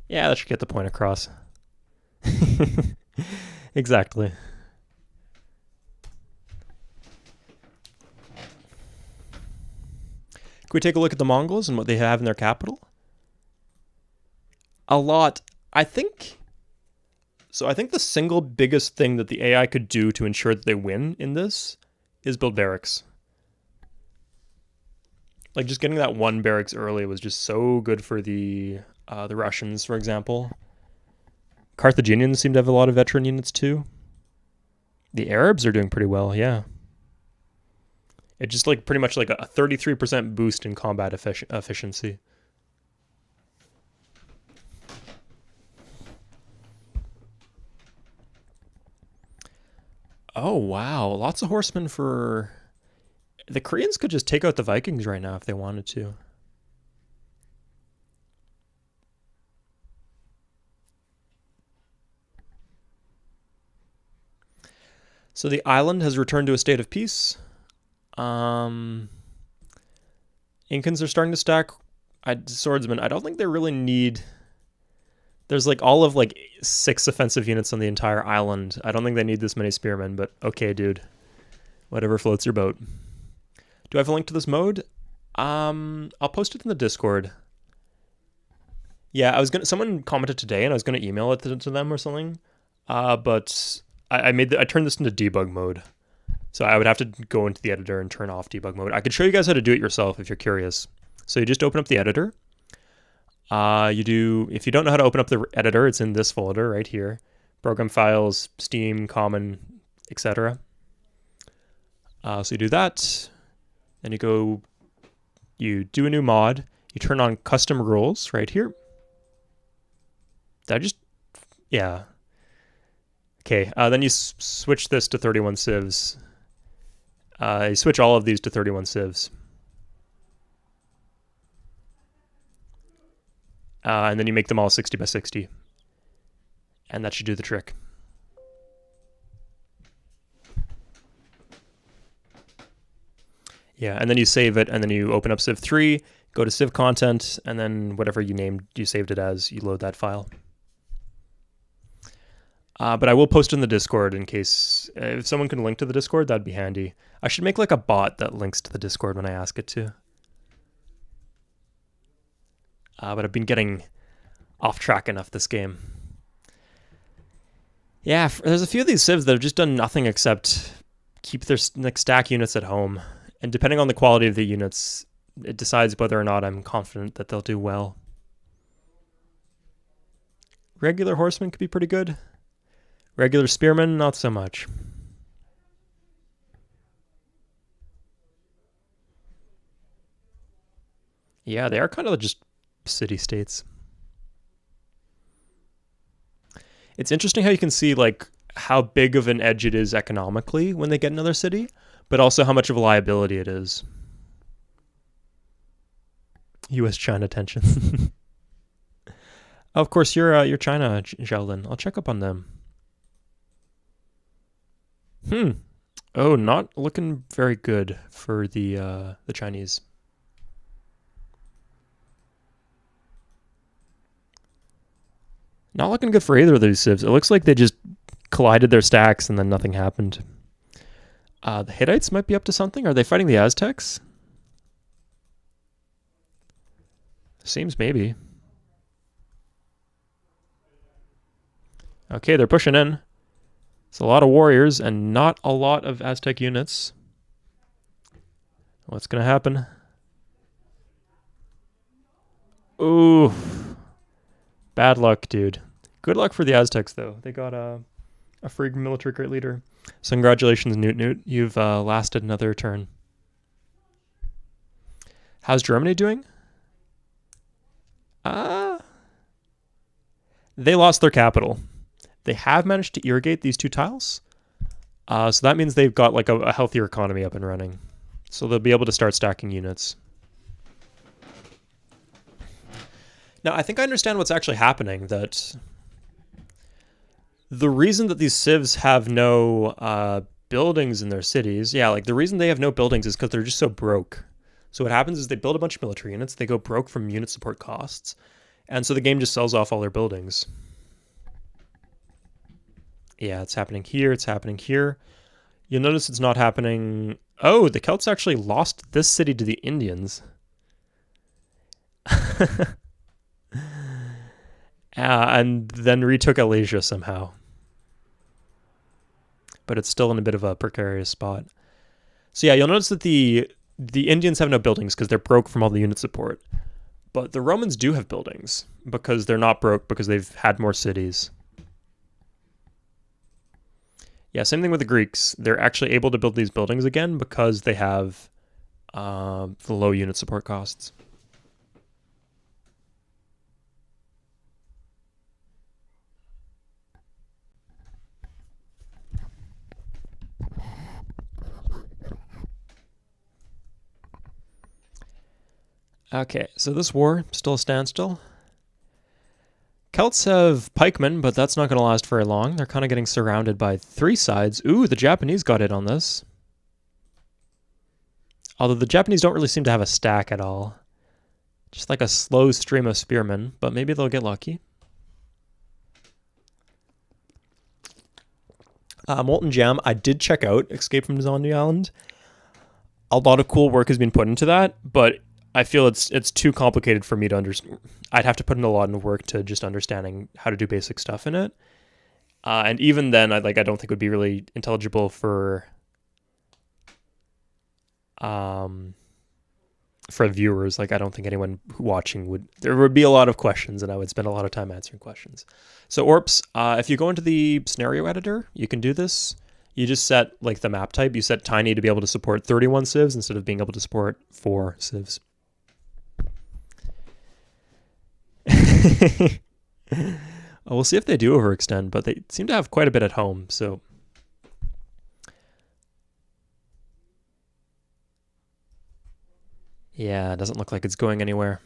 Yeah, that should get the point across. Exactly. Can we take a look at the Mongols and what they have in their capital? A lot. I think the single biggest thing that the AI could do to ensure that they win in this is build barracks. Like, just getting that one barracks early was just so good for the Russians, for example. Carthaginians seem to have a lot of veteran units too. The Arabs are doing pretty well, yeah. It's just like pretty much like a 33% boost in combat efficiency. Oh, wow. Lots of horsemen for... The Koreans could just take out the Vikings right now if they wanted to. So the island has returned to a state of peace. Incans are starting to stack swordsmen. I don't think they really need... There's like all of like 6 offensive units on the entire island. I don't think they need this many spearmen, but okay, dude. Whatever floats your boat. Do I have a link to this mode? I'll post it in the Discord. Yeah, someone commented today and I was gonna email it to them or something. But I turned this into debug mode. So I would have to go into the editor and turn off debug mode. I could show you guys how to do it yourself if you're curious. So you just open up the editor. If you don't know how to open up the editor, it's in this folder right here. Program files, Steam, Common, etc. So you do that. Then you do a new mod. You turn on custom rules right here. Yeah. Okay, then you switch this to 31 civs. You switch all of these to 31 civs. And then you make them all 60 by 60. And that should do the trick. Yeah, and then you save it, and then you open up Civ 3, go to Civ content, and then whatever you saved it as, you load that file. But I will post in the Discord in case, if someone can link to the Discord, that'd be handy. I should make like a bot that links to the Discord when I ask it to. But I've been getting off track enough this game. Yeah, there's a few of these civs that have just done nothing except keep their stack units at home. And depending on the quality of the units, it decides whether or not I'm confident that they'll do well. Regular horsemen could be pretty good. Regular spearmen, not so much. Yeah, they are kind of just city-states. It's interesting how you can see like how big of an edge it is economically when they get another city, but also how much of a liability it is. U.S.-China tension. Of course, you're China, Sheldon. I'll check up on them. Oh, not looking very good for the Chinese. Not looking good for either of these civs. It looks like they just collided their stacks and then nothing happened. The Hittites might be up to something. Are they fighting the Aztecs? Seems maybe. Okay, they're pushing in. It's a lot of warriors and not a lot of Aztec units. What's going to happen? Ooh. Bad luck, dude. Good luck for the Aztecs, though. They got a free military great leader. So congratulations, Newt Newt. You've lasted another turn. How's Germany doing? They lost their capital. They have managed to irrigate these 2 tiles. So that means they've got like a healthier economy up and running. So they'll be able to start stacking units. Now, I think I understand what's actually happening, that the reason that these civs have no buildings in their cities, yeah, like the reason they have no buildings is because they're just so broke. So what happens is they build a bunch of military units, they go broke from unit support costs, and so the game just sells off all their buildings. Yeah, it's happening here, it's happening here. You'll notice it's not happening... Oh, the Celts actually lost this city to the Indians. And then retook Alasia somehow. But it's still in a bit of a precarious spot. So yeah, you'll notice that the Indians have no buildings because they're broke from all the unit support. But the Romans do have buildings because they're not broke because they've had more cities. Yeah, same thing with the Greeks. They're actually able to build these buildings again because they have the low unit support costs. Okay, so this war, still a standstill. Celts have pikemen, but that's not going to last very long. They're kind of getting surrounded by 3 sides. Ooh, the Japanese got it on this. Although the Japanese don't really seem to have a stack at all. Just like a slow stream of spearmen, but maybe they'll get lucky. Molten Jam, I did check out Escape from Zombie Island. A lot of cool work has been put into that, but I feel it's too complicated for me to understand. I'd have to put in a lot of work to just understanding how to do basic stuff in it. And even then, I don't think it would be really intelligible for for viewers. Like, I don't think anyone watching would, there would be a lot of questions and I would spend a lot of time answering questions. So Orps, if you go into the scenario editor, you can do this. You just set like the map type. You set tiny to be able to support 31 civs instead of being able to support 4 civs. We'll see if they do overextend, but they seem to have quite a bit at home, so. Yeah, it doesn't look like it's going anywhere.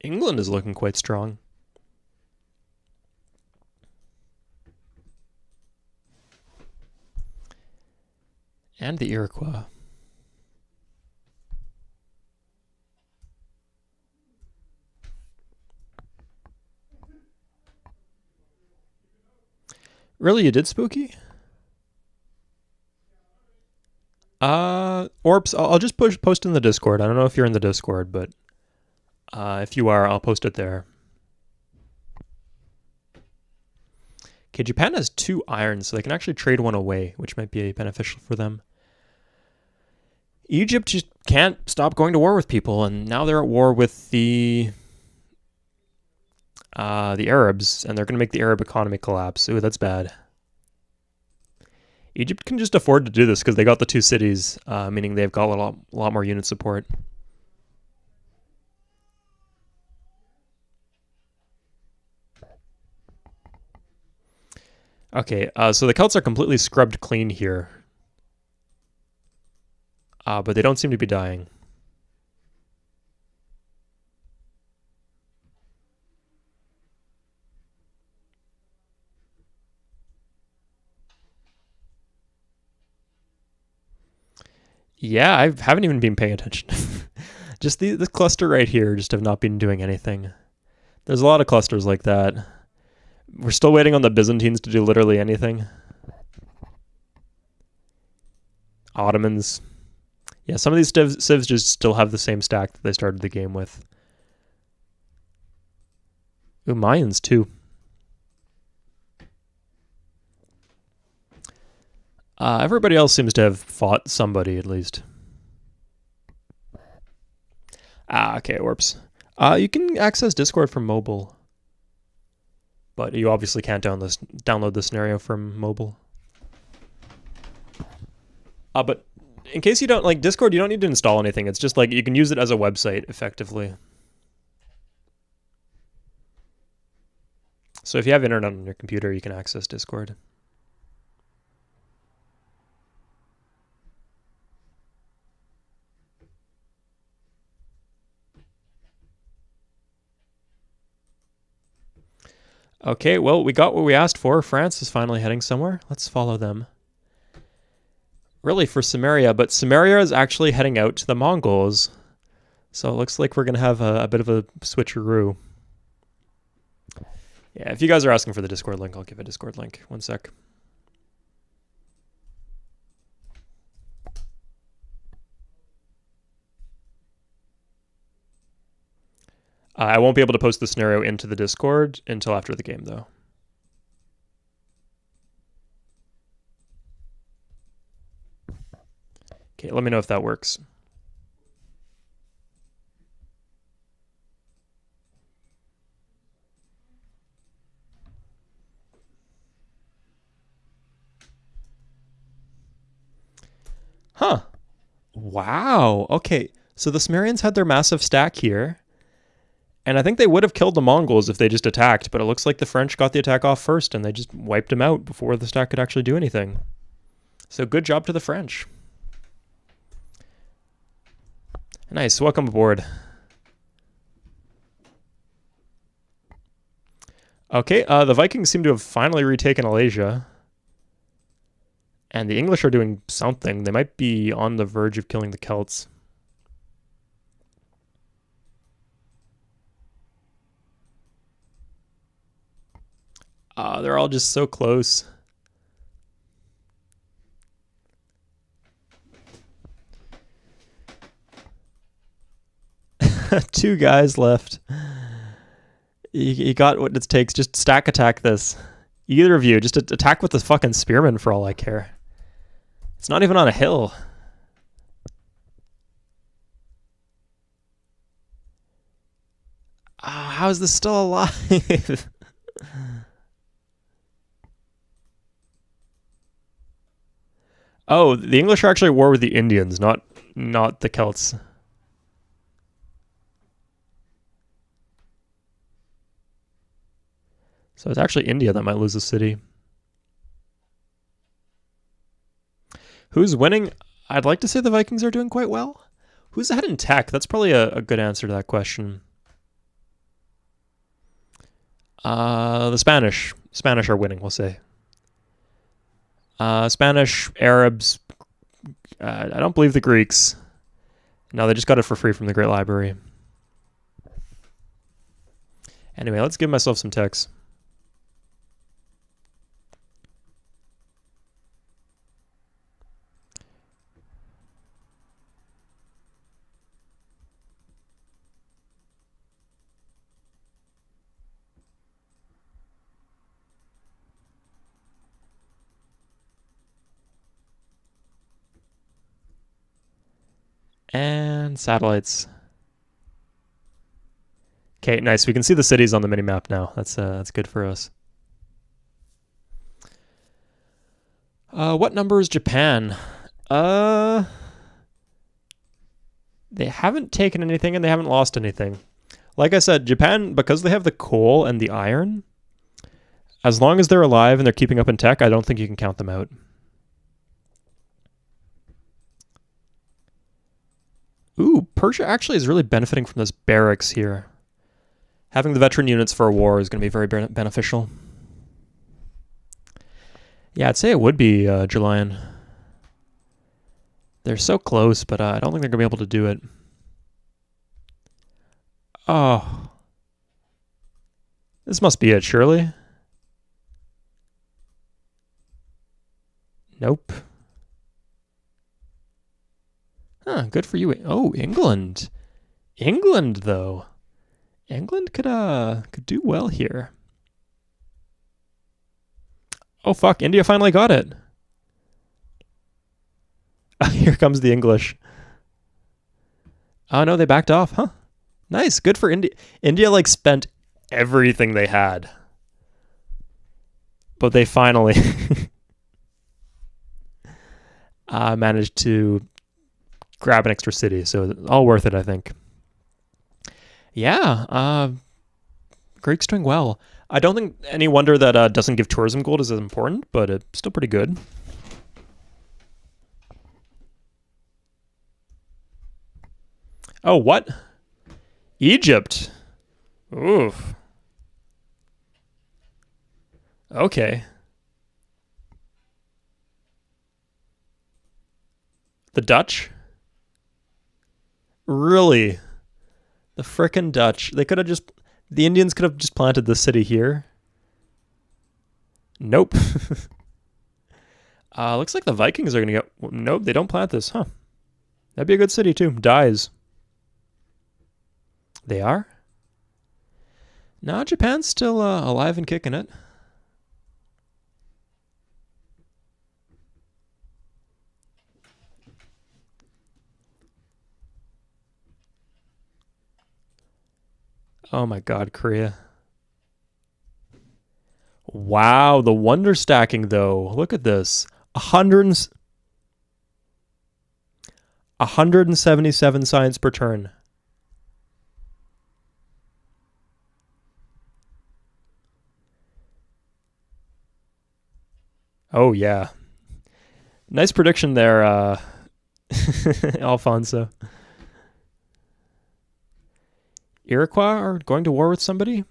England is looking quite strong. And the Iroquois. Really, you did, Spooky? Orps, I'll just post in the Discord. I don't know if you're in the Discord, but if you are, I'll post it there. Okay, Japan has 2 irons, so they can actually trade one away, which might be beneficial for them. Egypt just can't stop going to war with people, and now they're at war with the Arabs, and they're going to make the Arab economy collapse. Ooh, that's bad. Egypt can just afford to do this because they got the 2 cities, meaning they've got a lot more unit support. Okay, so the Celts are completely scrubbed clean here. But they don't seem to be dying. Yeah, I haven't even been paying attention. Just this cluster right here just have not been doing anything. There's a lot of clusters like that. We're still waiting on the Byzantines to do literally anything. Ottomans. Yeah, some of these civs just still have the same stack that they started the game with. Ooh, Mayans too. Everybody else seems to have fought somebody at least. Okay, Orps. You can access Discord from mobile. But you obviously can't download the scenario from mobile. But in case you don't like Discord, you don't need to install anything. It's just like you can use it as a website effectively. So if you have internet on your computer, you can access Discord. Okay, well, we got what we asked for. France is finally heading somewhere. Let's follow them. Really, for Samaria, but Samaria is actually heading out to the Mongols. So it looks like we're going to have a bit of a switcheroo. Yeah, if you guys are asking for the Discord link, I'll give a Discord link. One sec. I won't be able to post the scenario into the Discord until after the game, though. Okay, let me know if that works. Huh. Wow. Okay, so the Sumerians had their massive stack here. And I think they would have killed the Mongols if they just attacked, but it looks like the French got the attack off first and they just wiped them out before the stack could actually do anything. So good job to the French. Nice, welcome aboard. Okay, the Vikings seem to have finally retaken Alasia. And the English are doing something. They might be on the verge of killing the Celts. They're all just so close. Two guys left. You got what it takes. Just stack attack this. Either of you, just attack with the fucking spearmen for all I care. It's not even on a hill. How is this still alive? Oh, the English are actually at war with the Indians, not the Celts. So it's actually India that might lose the city. Who's winning? I'd like to say the Vikings are doing quite well. Who's ahead in tech? That's probably a good answer to that question. The Spanish. Spanish are winning, we'll say. Spanish, Arabs. I don't believe the Greeks. No, they just got it for free from the Great Library. Anyway, let's give myself some techs. And satellites. Okay, nice. We can see the cities on the mini-map now. That's good for us. What number is Japan? They haven't taken anything and they haven't lost anything. Like I said, Japan, because they have the coal and the iron, as long as they're alive and they're keeping up in tech, I don't think you can count them out. Ooh, Persia actually is really benefiting from this barracks here. Having the veteran units for a war is going to be very beneficial. Yeah, I'd say it would be Julian. They're so close, but I don't think they're going to be able to do it. Oh. This must be it, surely. Nope. Huh, good for you. Oh, England. England, though. England could do well here. Oh, fuck. India finally got it. Here comes the English. Oh, no, they backed off. Huh. Nice. Good for India. India, like, spent everything they had. But they finally managed to grab an extra city. So all worth it, I think. Yeah. Greek's doing well. I don't think any wonder that doesn't give tourism gold is as important, but it's still pretty good. Oh, what? Egypt. Oof. Okay. The Dutch? Really? The frickin' Dutch. They could have just... The Indians could have just planted the city here. Nope. Looks like the Vikings are going to get... Nope, they don't plant this, huh? That'd be a good city, too. Dies. They are? No, Japan's still alive and kicking it. Oh my god, Korea. Wow, the wonder stacking though. Look at this. 177 science per turn. Oh yeah. Nice prediction there, Alfonso. Iroquois are going to war with somebody?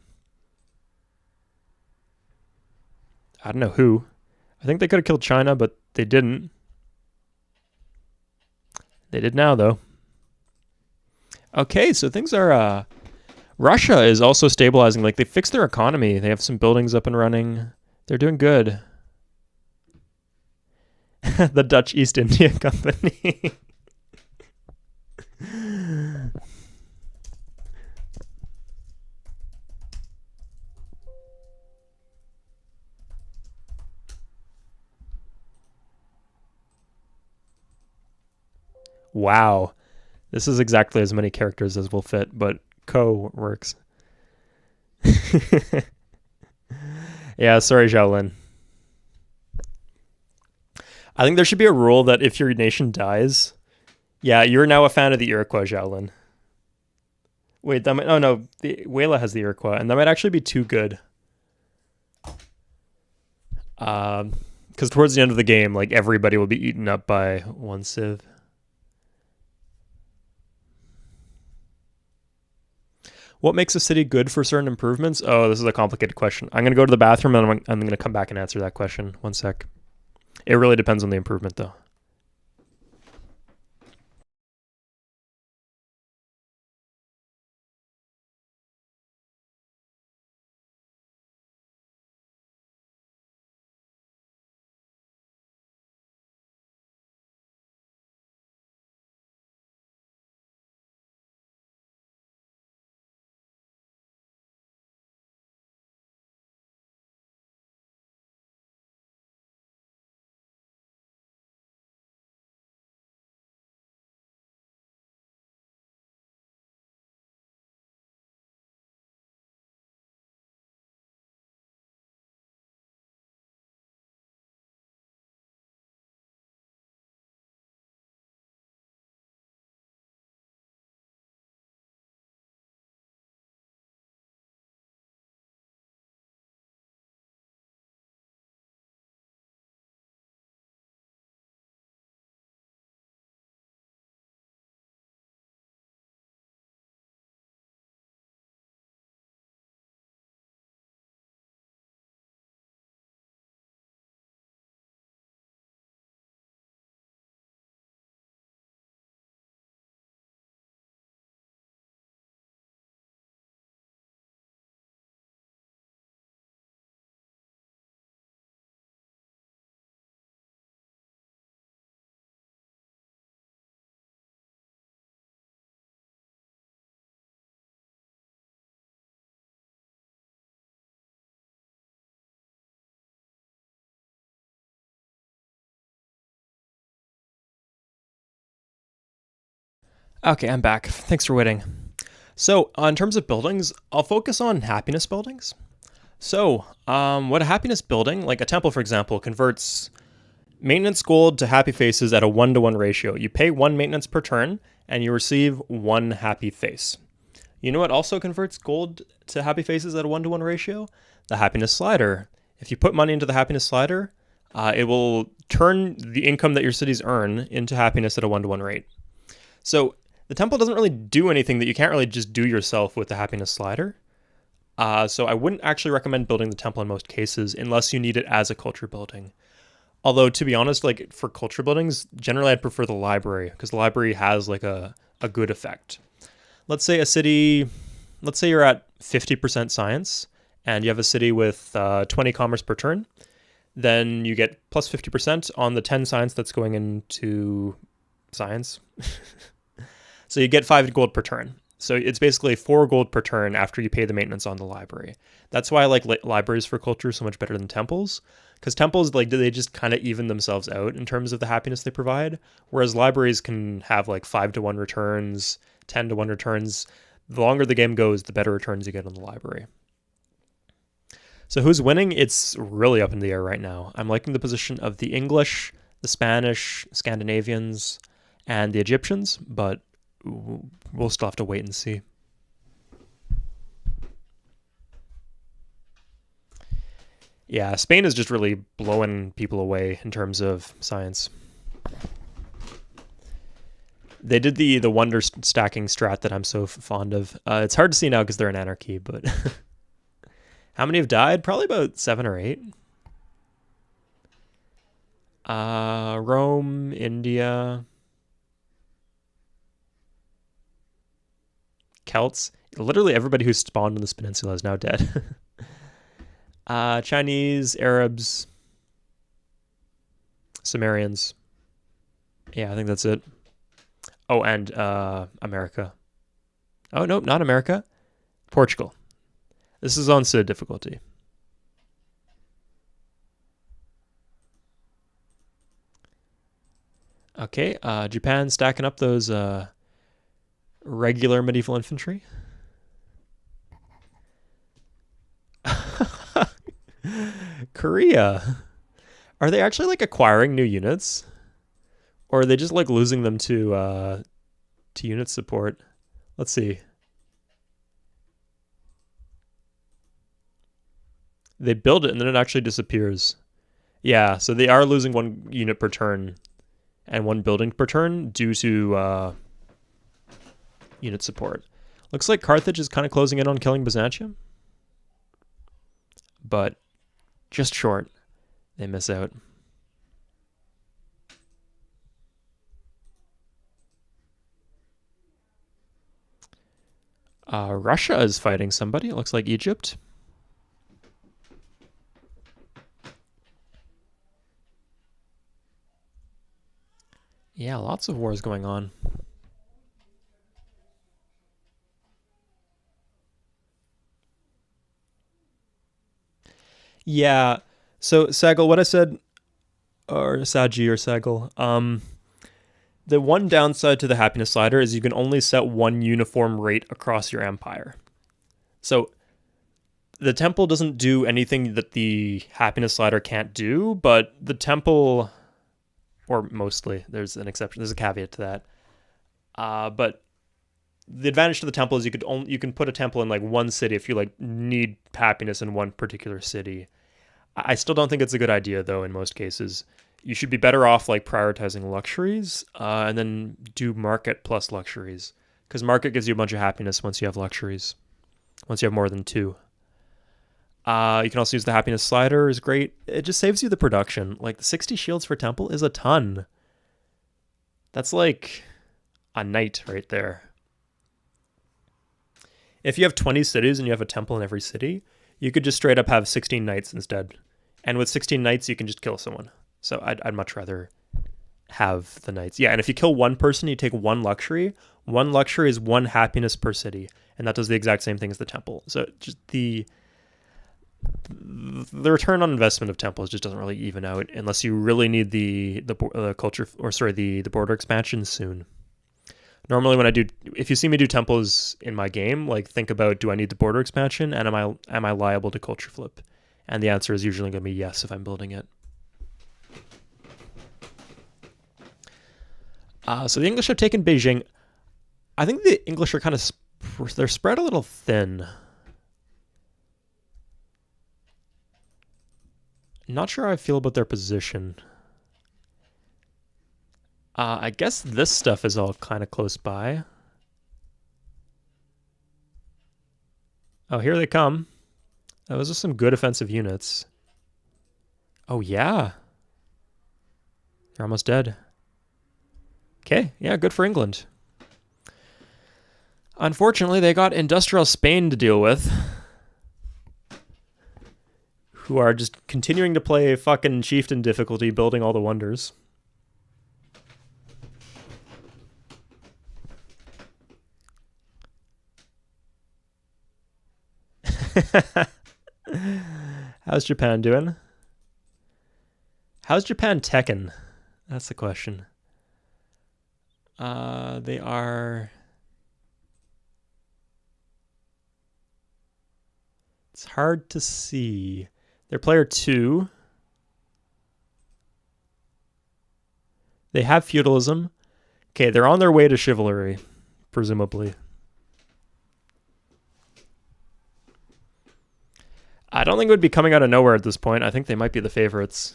I don't know who. I think they could have killed China, but they didn't. They did now, though. Okay, so things are... Russia is also stabilizing. Like, they fixed their economy. They have some buildings up and running. They're doing good. The Dutch East India Company. Wow. This is exactly as many characters as will fit, but co works. Yeah, sorry, Shaolin. I think there should be a rule that if your nation dies, yeah, you're now a fan of the Iroquois, Shaolin. Wait, that might. Oh no, the Wayla has the Iroquois, and that might actually be too good. Because towards the end of the game, like everybody will be eaten up by one civ. What makes a city good for certain improvements? Oh, this is a complicated question. I'm gonna go to the bathroom and I'm gonna come back and answer that question. One sec. It really depends on the improvement, though. Okay, I'm back. Thanks for waiting. So, in terms of buildings, I'll focus on happiness buildings. So, what a happiness building, like a temple, for example, converts maintenance gold to happy faces at a 1-to-1 ratio. You pay 1 maintenance per turn, and you receive 1 happy face. You know what also converts gold to happy faces at a 1-to-1 ratio? The happiness slider. If you put money into the happiness slider, it will turn the income that your cities earn into happiness at a 1-to-1 rate. So the temple doesn't really do anything that you can't really just do yourself with the happiness slider. So I wouldn't actually recommend building the temple in most cases unless you need it as a culture building. Although, to be honest, like for culture buildings, generally I'd prefer the library because the library has like a good effect. Let's say let's say you're at 50% science and you have a city with 20 commerce per turn, then you get plus 50% on the 10 science that's going into science. So you get 5 gold per turn. So it's basically 4 gold per turn after you pay the maintenance on the library. That's why I like libraries for culture so much better than temples. Because temples, like, they just kind of even themselves out in terms of the happiness they provide. Whereas libraries can have like 5-to-1 returns, 10-to-1 returns. The longer the game goes, the better returns you get on the library. So who's winning? It's really up in the air right now. I'm liking the position of the English, the Spanish, Scandinavians, and the Egyptians, but we'll still have to wait and see. Yeah, Spain is just really blowing people away in terms of science. They did the wonder stacking strat that I'm so fond of. It's hard to see now because they're in anarchy, but how many have died? Probably about 7 or 8. Rome, India, Celts. Literally everybody who spawned on this peninsula is now dead. Chinese, Arabs, Sumerians. Yeah, I think that's it. Oh, and America. Oh, no, not America. Portugal. This is on Sid difficulty. Okay, Japan stacking up those regular medieval infantry. Korea. Are they actually like acquiring new units? Or are they just like losing them to unit support? Let's see. They build it and then it actually disappears. Yeah, so they are losing 1 unit per turn and 1 building per turn due to unit support. Looks like Carthage is kind of closing in on killing Byzantium, but just short. They miss out. Russia is fighting somebody. It looks like Egypt. Yeah, lots of wars going on. Yeah. So Sagal, what I said, or Saji or Sagal, the one downside to the happiness slider is you can only set 1 uniform rate across your empire. So the temple doesn't do anything that the happiness slider can't do, but the temple, or mostly, there's an exception, there's a caveat to that. But the advantage to the temple is you can put a temple in like 1 city if you like need happiness in 1 particular city. I still don't think it's a good idea though in most cases. You should be better off like prioritizing luxuries and then do market plus luxuries, because market gives you a bunch of happiness once you have luxuries, once you have more than 2. You can also use the happiness slider, is great. It just saves you the production. Like the 60 shields for temple is a ton. That's like a knight right there. If you have 20 cities and you have a temple in every city, you could just straight up have 16 knights instead. And with 16 knights, you can just kill someone. So I'd much rather have the knights. Yeah, and if you kill 1 person, you take 1 luxury. 1 luxury is 1 happiness per city. And that does the exact same thing as the temple. So just the return on investment of temples just doesn't really even out unless you really need the culture, or sorry, the border expansion soon. Normally when I do, if you see me do temples in my game, like think about, do I need the border expansion and am I liable to culture flip? And the answer is usually going to be yes if I'm building it. So the English have taken Beijing. I think the English are kind of, they're spread a little thin. Not sure how I feel about their position. I guess this stuff is all kind of close by. Oh, here they come. Those are some good offensive units. Oh, yeah. They're almost dead. Okay, yeah, good for England. Unfortunately, they got industrial Spain to deal with, who are just continuing to play fucking chieftain difficulty, building all the wonders. How's Japan doing? How's Japan Tekken? That's the question. They are... It's hard to see. They're player 2. They have feudalism. Okay, they're on their way to chivalry, presumably. I don't think it would be coming out of nowhere at this point. I think they might be the favorites.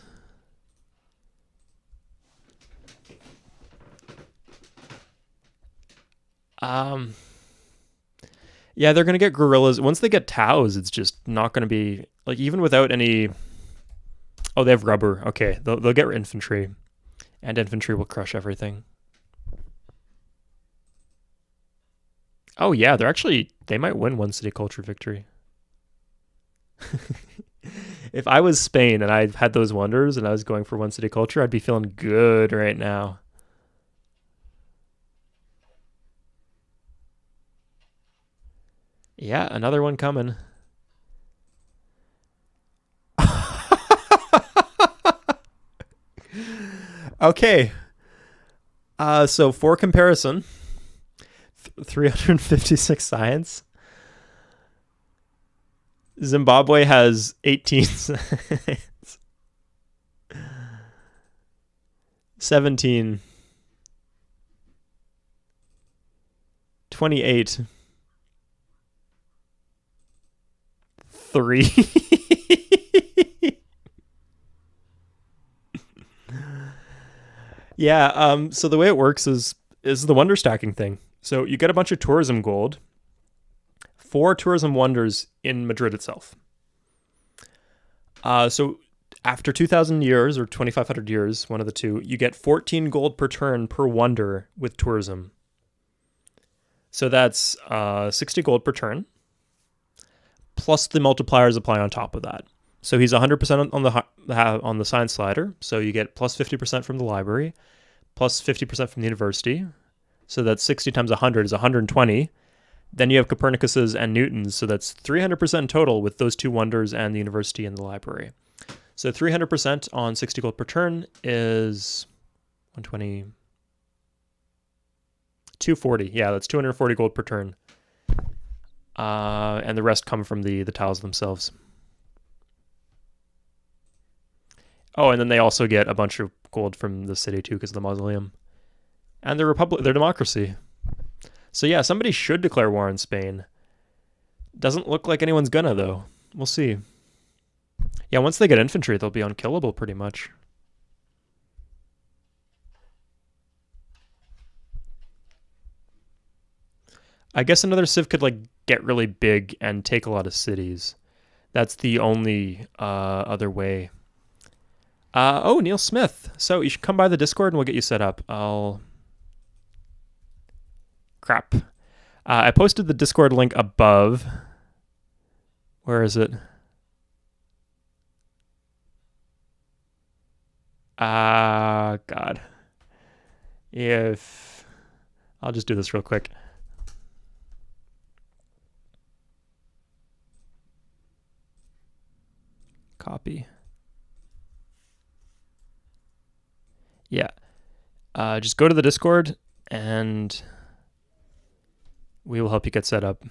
Yeah, they're going to get guerrillas. Once they get Taos, it's just not going to be... Like, even without any... Oh, they have rubber. Okay, they'll get infantry. And infantry will crush everything. Oh, yeah, they're actually... They might win 1 city culture victory. If I was Spain and I had those wonders and I was going for 1 city culture, I'd be feeling good right now. Yeah, another one coming. Okay. So for comparison, 356 science. Zimbabwe has 18. 17, 28, 3. Yeah, so the way it works is the wonder stacking thing. So you get a bunch of tourism gold, 4 tourism wonders in Madrid itself. So after 2,000 years or 2,500 years, one of the two, you get 14 gold per turn per wonder with tourism. So that's 60 gold per turn, plus the multipliers apply on top of that. So he's 100% on the science slider, so you get plus 50% from the library, plus 50% from the university. So that's 60 times 100 is 120. Then you have Copernicus's and Newton's, so that's 300% in total with those 2 wonders and the university and the library. So 300% on 60 gold per turn is 120, 240. Yeah, that's 240 gold per turn. And the rest come from the tiles themselves. Oh, and then they also get a bunch of gold from the city too because of the mausoleum. And their democracy. So yeah, somebody should declare war on Spain. Doesn't look like anyone's gonna though. We'll see. Yeah, once they get infantry, they'll be unkillable pretty much. I guess another civ could like get really big and take a lot of cities. That's the only other way. Oh, Neil Smith. So you should come by the Discord and we'll get you set up. Crap. I posted the Discord link above. Where is it? God. If I'll just do this real quick. Copy. Yeah. Just go to the Discord and we will help you get set up.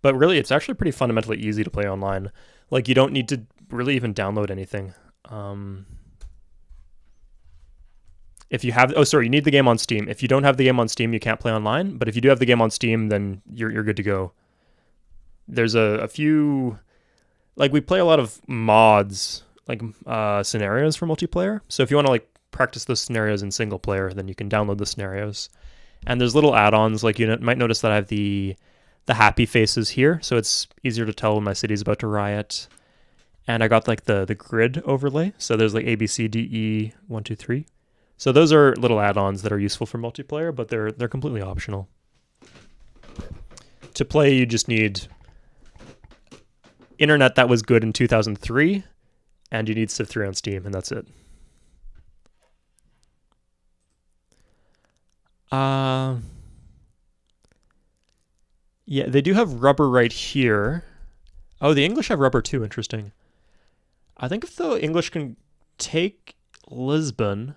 But really, it's actually pretty fundamentally easy to play online. Like, you don't need to really even download anything. If you have, you need the game on Steam. If you don't have the game on Steam, you can't play online. But if you do have the game on Steam, then you're good to go. There's a few, like, we play a lot of mods, like scenarios for multiplayer. So if you want to like practice those scenarios in single player, then you can download the scenarios. And there's little add-ons, like you might notice that I have the happy faces here, so it's easier to tell when my city's about to riot. And I got like the grid overlay, so there's like A, B, C, D, E, 1, 2, 3. So those are little add-ons that are useful for multiplayer, but they're completely optional. To play, you just need internet that was good in 2003, and you need Civ 3 on Steam, and that's it. Yeah, they do have rubber right here. Oh, the English have rubber too. Interesting. I think if the English can take Lisbon,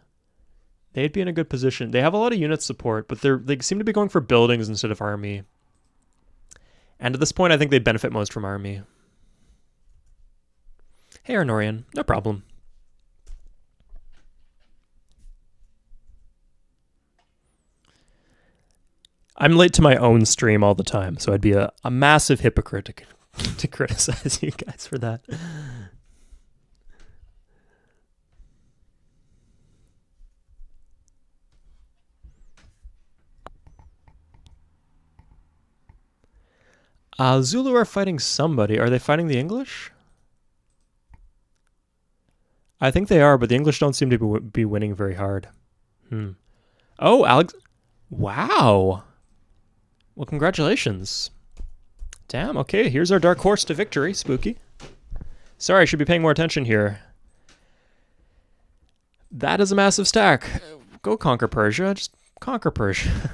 they'd be in a good position. They have a lot of unit support, but they seem to be going for buildings instead of army. And at this point, I think they'd benefit most from army. Hey, Arnorian. No problem. I'm late to my own stream all the time, so I'd be a massive hypocrite to criticize you guys for that. Zulu are fighting somebody. Are they fighting the English? I think they are, but the English don't seem to be winning very hard. Oh, Alex. Wow. Well, congratulations. Damn, okay, here's our dark horse to victory, Spooky. Sorry, I should be paying more attention here. That is a massive stack. Go conquer Persia, just conquer Persia.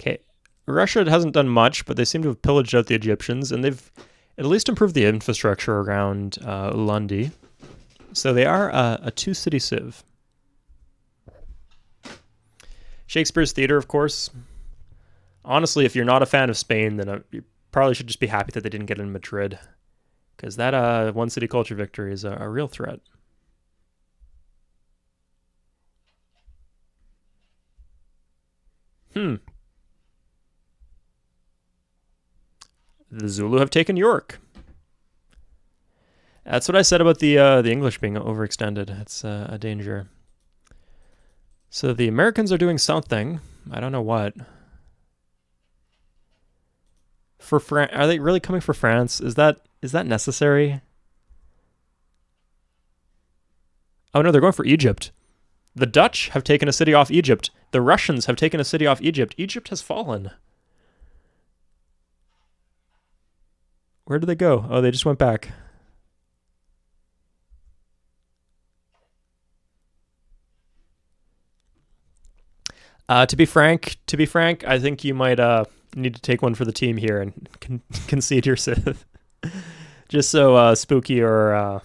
Okay, Russia hasn't done much, but they seem to have pillaged out the Egyptians, and they've at least improved the infrastructure around Ulundi. So they are a two-city civ. Shakespeare's Theatre, of course. Honestly, if you're not a fan of Spain, then you probably should just be happy that they didn't get in Madrid, because that one city culture victory is a real threat. The Zulu have taken York. That's what I said about the English being overextended. It's a danger. So the Americans are doing something. I don't know what. For France, are they really coming for France? Is that necessary? Oh no, they're going for Egypt. The Dutch have taken a city off Egypt. The Russians have taken a city off Egypt. Egypt has fallen. Where did they go? Oh, they just went back. To be frank, I think you might need to take one for the team here and concede your Sith, just so Spooky or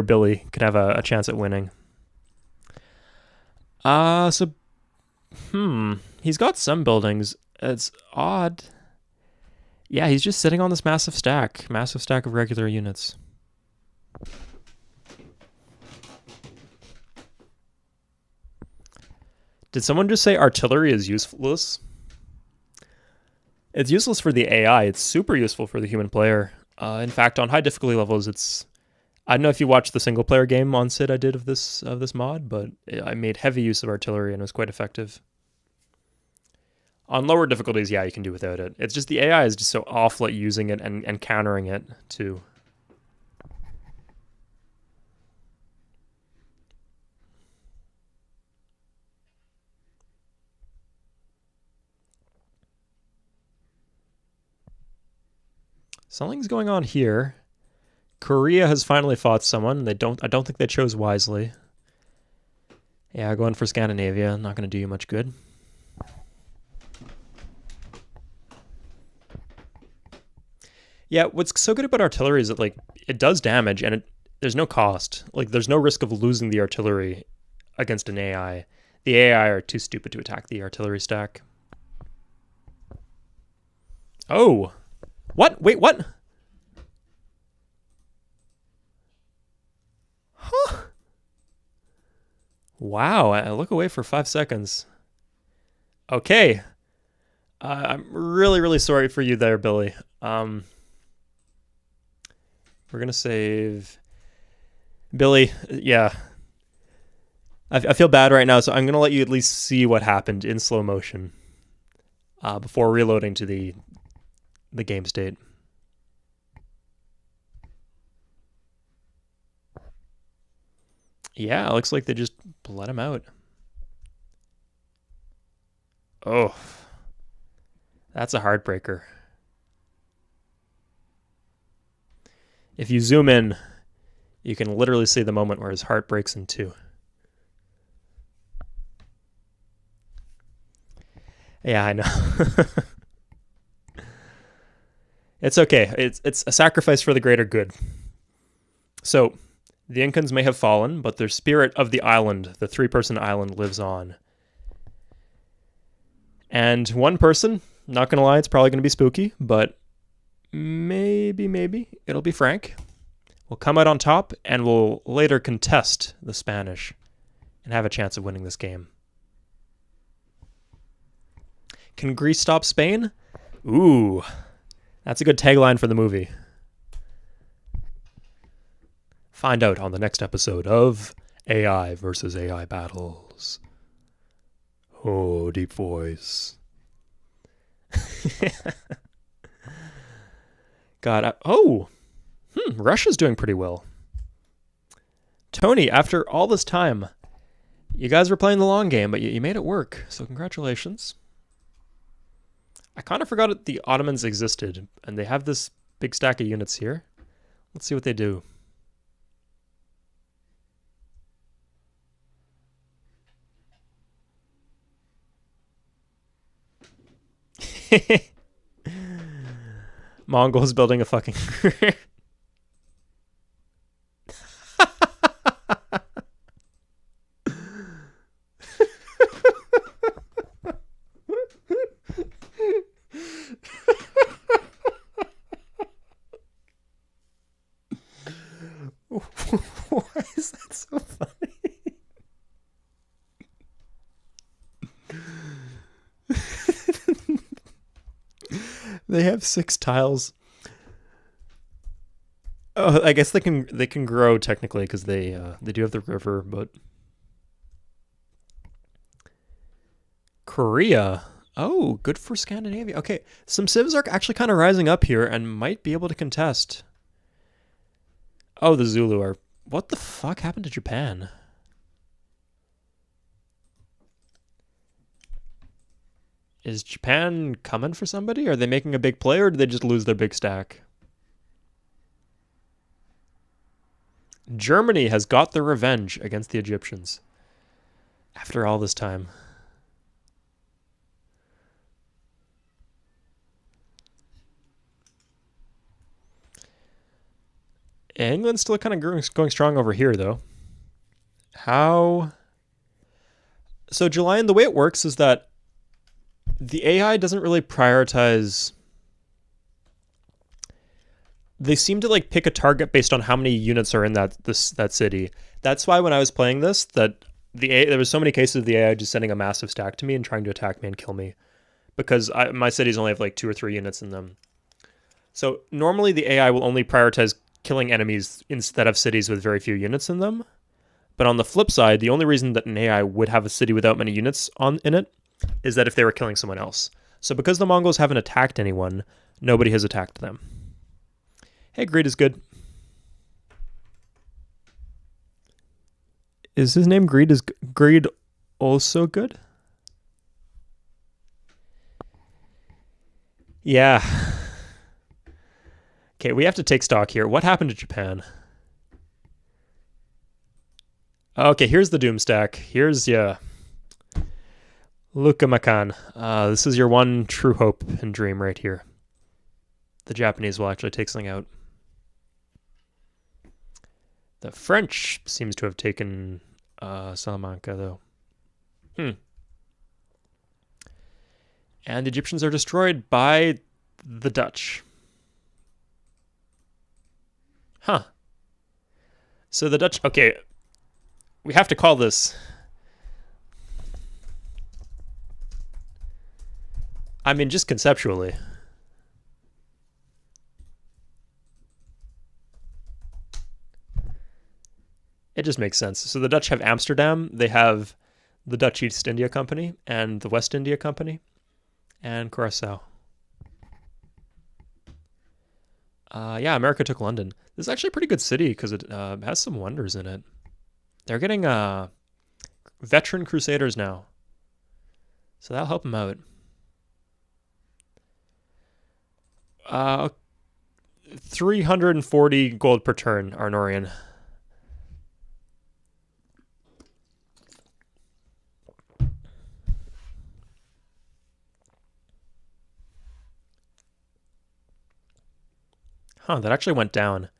Billy can have a chance at winning. He's got some buildings. It's odd. Yeah, he's just sitting on this massive stack of regular units. Did someone just say artillery is useless? It's useless for the AI. It's super useful for the human player. In fact, on high difficulty levels, it's... I don't know if you watched the single player game on Sid I did of this mod, but I made heavy use of artillery and it was quite effective. On lower difficulties, yeah, you can do without it. It's just the AI is just so awful at using it and countering it too. Something's going on here. Korea has finally fought someone. I don't think they chose wisely. Yeah, going for Scandinavia, not going to do you much good. Yeah, what's so good about artillery is that like it does damage and there's no cost. Like there's no risk of losing the artillery against an AI. The AI are too stupid to attack the artillery stack. Oh. What? Wait, what? Huh. Wow, I look away for 5 seconds. Okay. I'm really, really sorry for you there, Billy. We're going to save... Billy, yeah. I feel bad right now, so I'm going to let you at least see what happened in slow motion before reloading to the game state. Yeah, it looks like they just let him out. Oh, that's a heartbreaker. If you zoom in, you can literally see the moment where his heart breaks in two. Yeah, I know. It's okay. It's a sacrifice for the greater good. So, the Incans may have fallen, but their spirit of the island, the 3-person island, lives on. And one person, not gonna lie, it's probably gonna be Spooky, but maybe it'll be Frank. We'll come out on top, and we'll later contest the Spanish and have a chance of winning this game. Can Greece stop Spain? Ooh, that's a good tagline for the movie. Find out on the next episode of AI versus AI battles. Oh, deep voice. God, Russia's doing pretty well. Tony, after all this time, you guys were playing the long game, but you made it work, so congratulations. I kind of forgot that the Ottomans existed, and they have this big stack of units here. Let's see what they do. Mongols building a fucking... They have 6 tiles. Oh, I guess they can grow technically because they do have the river, but Korea. Oh, good for Scandinavia. Okay, some civs are actually kind of rising up here and might be able to contest. Oh, the Zulu are. What the fuck happened to Japan? Is Japan coming for somebody? Are they making a big play, or did they just lose their big stack? Germany has got their revenge against the Egyptians. After all this time. England's still kind of going strong over here, though. How? So, Julian, the way it works is that the AI doesn't really prioritize. They seem to like pick a target based on how many units are in that city. That's why when I was playing this, that there was so many cases of the AI just sending a massive stack to me and trying to attack me and kill me, because my cities only have like 2 or 3 units in them. So normally the AI will only prioritize killing enemies instead of cities with very few units in them. But on the flip side, the only reason that an AI would have a city without many units in it is that if they were killing someone else. So because the Mongols haven't attacked anyone, nobody has attacked them. Hey, greed is good. Is his name Greed? Is Greed also good? Yeah. Okay, we have to take stock here. What happened to Japan? Okay, here's the Doom stack. Here's, yeah. Luka Makan. This is your one true hope and dream right here. The Japanese will actually take something out. The French seems to have taken Salamanca, though. And the Egyptians are destroyed by the Dutch. Huh. So the Dutch... Okay, we have to call this... I mean, just conceptually. It just makes sense. So the Dutch have Amsterdam, they have the Dutch East India Company and the West India Company and Curaçao. Yeah, America took London. This is actually a pretty good city because it has some wonders in it. They're getting veteran crusaders now. So that'll help them out. 340 gold per turn, Arnorian. Huh, that actually went down.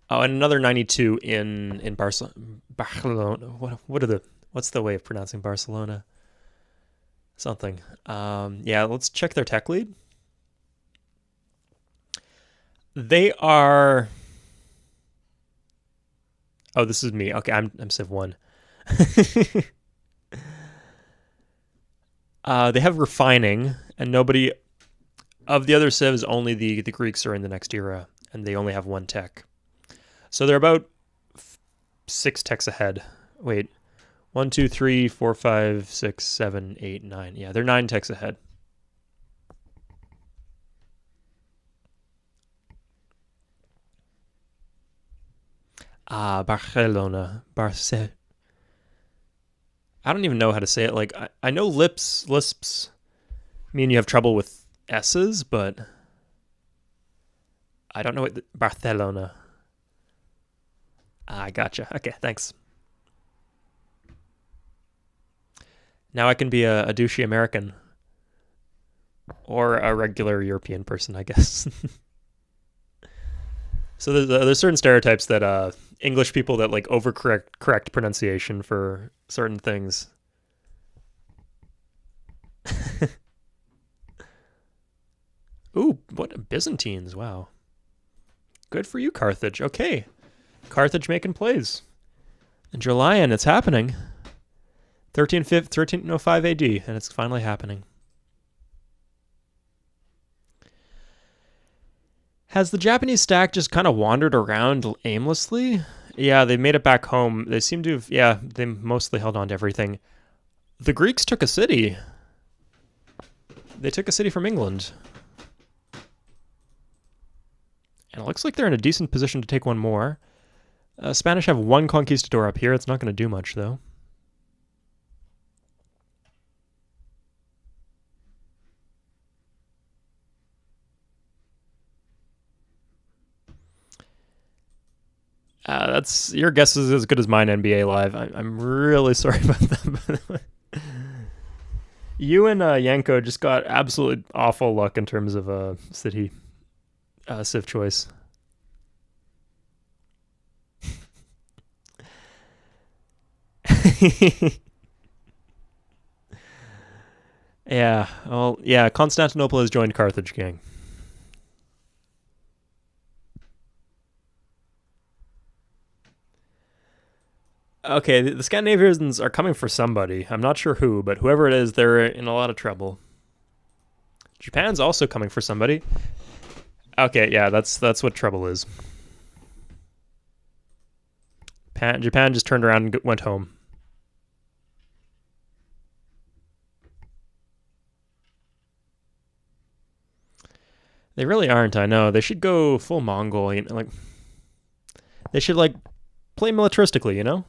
Oh, and another 92 in Barcelona. What's the way of pronouncing Barcelona? Something. Yeah, let's check their tech lead. They are... Oh, this is me. Okay, I'm Civ 1. They have refining, and nobody... Of the other civs, only the Greeks are in the next era, and they only have 1 tech. So they're about 6 techs ahead. Wait. 1, 2, 3, 4, 5, 6, 7, 8, 9. Yeah, they're 9 techs ahead. Barcelona. I don't even know how to say it. Like, I know lisps mean you have trouble with S's, but I don't know what Barcelona. I gotcha. Okay, thanks. Now I can be a douchey American. Or a regular European person, I guess. So there's certain stereotypes that English people that like correct pronunciation for certain things. Ooh, what Byzantines, wow. Good for you, Carthage. Okay. Carthage making plays. And Julian, it's happening. 1305 AD, and it's finally happening. Has the Japanese stack just kind of wandered around aimlessly? Yeah, they made it back home. They seem to have, yeah, they mostly held on to everything. The Greeks took a city. They took a city from England. And it looks like they're in a decent position to take one more. Spanish have one conquistador up here. It's not going to do much, though. That's your guess is as good as mine, NBA Live. I'm really sorry about that. You and Yanko just got absolutely awful luck in terms of city civ choice. Yeah, well, yeah, Constantinople has joined Carthage, gang. Okay, the Scandinavians are coming for somebody. I'm not sure who, but whoever it is, they're in a lot of trouble. Japan's also coming for somebody. Okay, yeah, that's what trouble is. Japan just turned around and went home. They really aren't, I know. They should go full Mongol, you know, like they should like play militaristically, you know?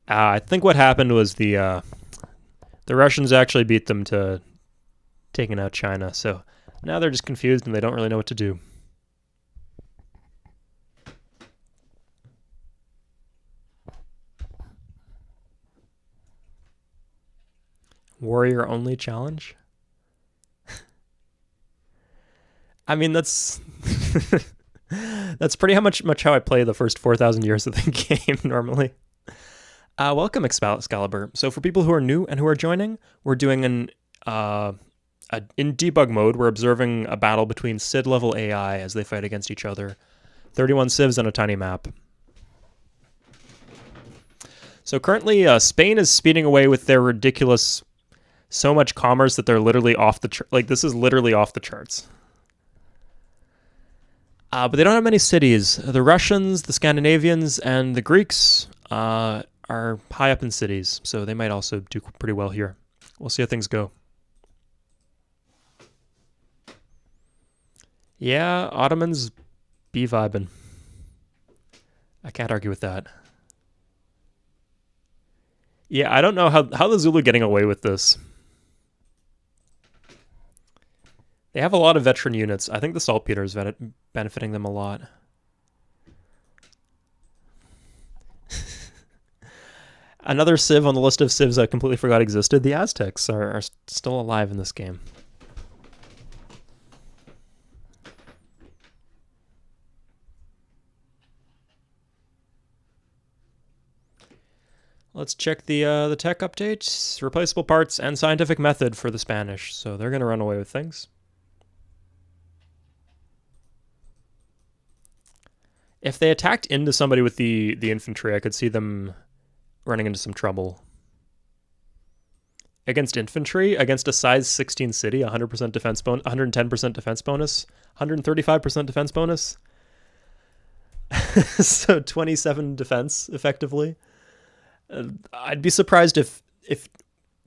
I think what happened was the Russians actually beat them to taking out China, so now they're just confused and they don't really know what to do. Warrior only challenge? I mean, that's that's pretty much how I play the first 4,000 years of the game normally. Welcome, Excalibur. So for people who are new and who are joining, we're doing in debug mode, we're observing a battle between Cid level AI as they fight against each other. 31 civs on a tiny map. So currently, Spain is speeding away with their ridiculous, so much commerce that they're literally off the like this is literally off the charts. But they don't have many cities. The Russians, the Scandinavians, and the Greeks are high up in cities, so they might also do pretty well here. We'll see how things go. Yeah, Ottomans be vibing. I can't argue with that. Yeah, I don't know how the Zulu getting away with this. They have a lot of veteran units. I think the saltpeter is benefiting them a lot. Another civ on the list of civs I completely forgot existed. The Aztecs are still alive in this game. Let's check the tech updates, replaceable parts, and scientific method for the Spanish. So they're going to run away with things. If they attacked into somebody with the infantry, I could see them running into some trouble. Against infantry, against a size 16 city, 100% defense bonus, 110% defense bonus, 135% defense bonus. So 27 defense, effectively. I'd be surprised if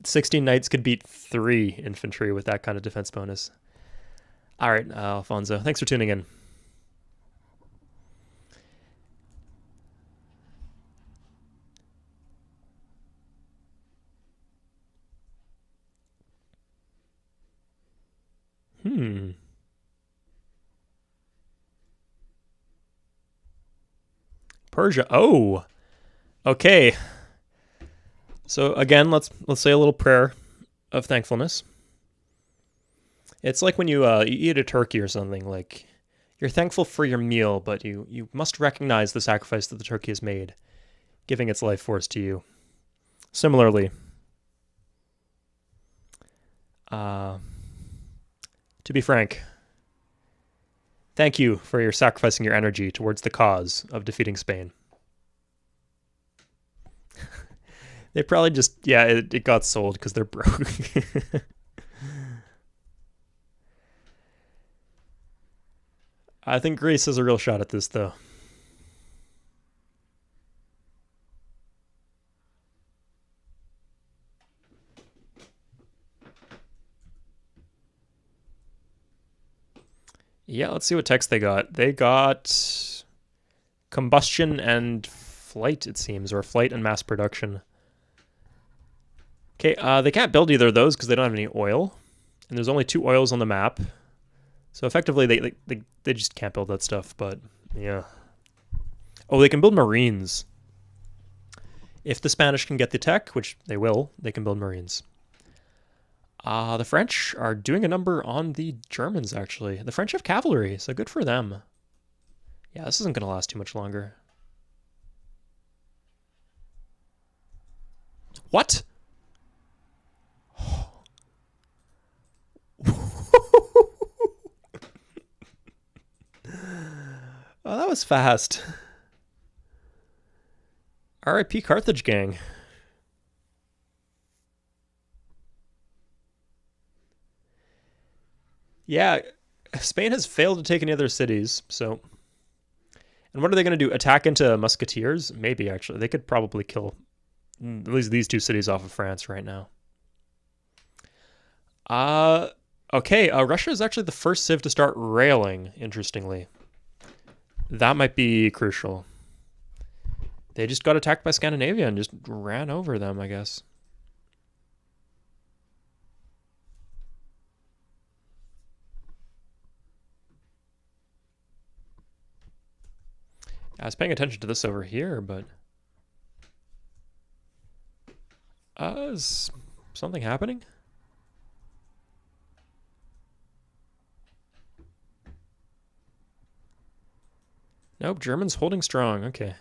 16 knights could beat 3 infantry with that kind of defense bonus. All right, Alfonso, thanks for tuning in. Persia. Oh, okay. So again, let's say a little prayer of thankfulness. It's like when you eat a turkey or something. Like you're thankful for your meal, but you must recognize the sacrifice that the turkey has made, giving its life force to you. Similarly, to be frank, thank you for your sacrificing your energy towards the cause of defeating Spain. They probably just, yeah, it got sold because they're broke. I think Greece has a real shot at this, though. Yeah, let's see what text they got. They got combustion and flight, it seems, or flight and mass production. Okay, they can't build either of those because they don't have any oil. And there's only 2 oils on the map. So effectively, they just can't build that stuff, but yeah. Oh, they can build marines. If the Spanish can get the tech, which they will, they can build marines. The French are doing a number on the Germans, actually. The French have cavalry, so good for them. Yeah, this isn't going to last too much longer. What? Oh, that was fast. RIP Carthage gang. Yeah, Spain has failed to take any other cities, so... And what are they going to do? Attack into musketeers? Maybe, actually. They could probably kill at least these 2 cities off of France right now. Okay, Russia is actually the first civ to start railing, interestingly. That might be crucial. They just got attacked by Scandinavia and just ran over them, I guess. I was paying attention to this over here, but... is something happening? Nope, German's holding strong. Okay.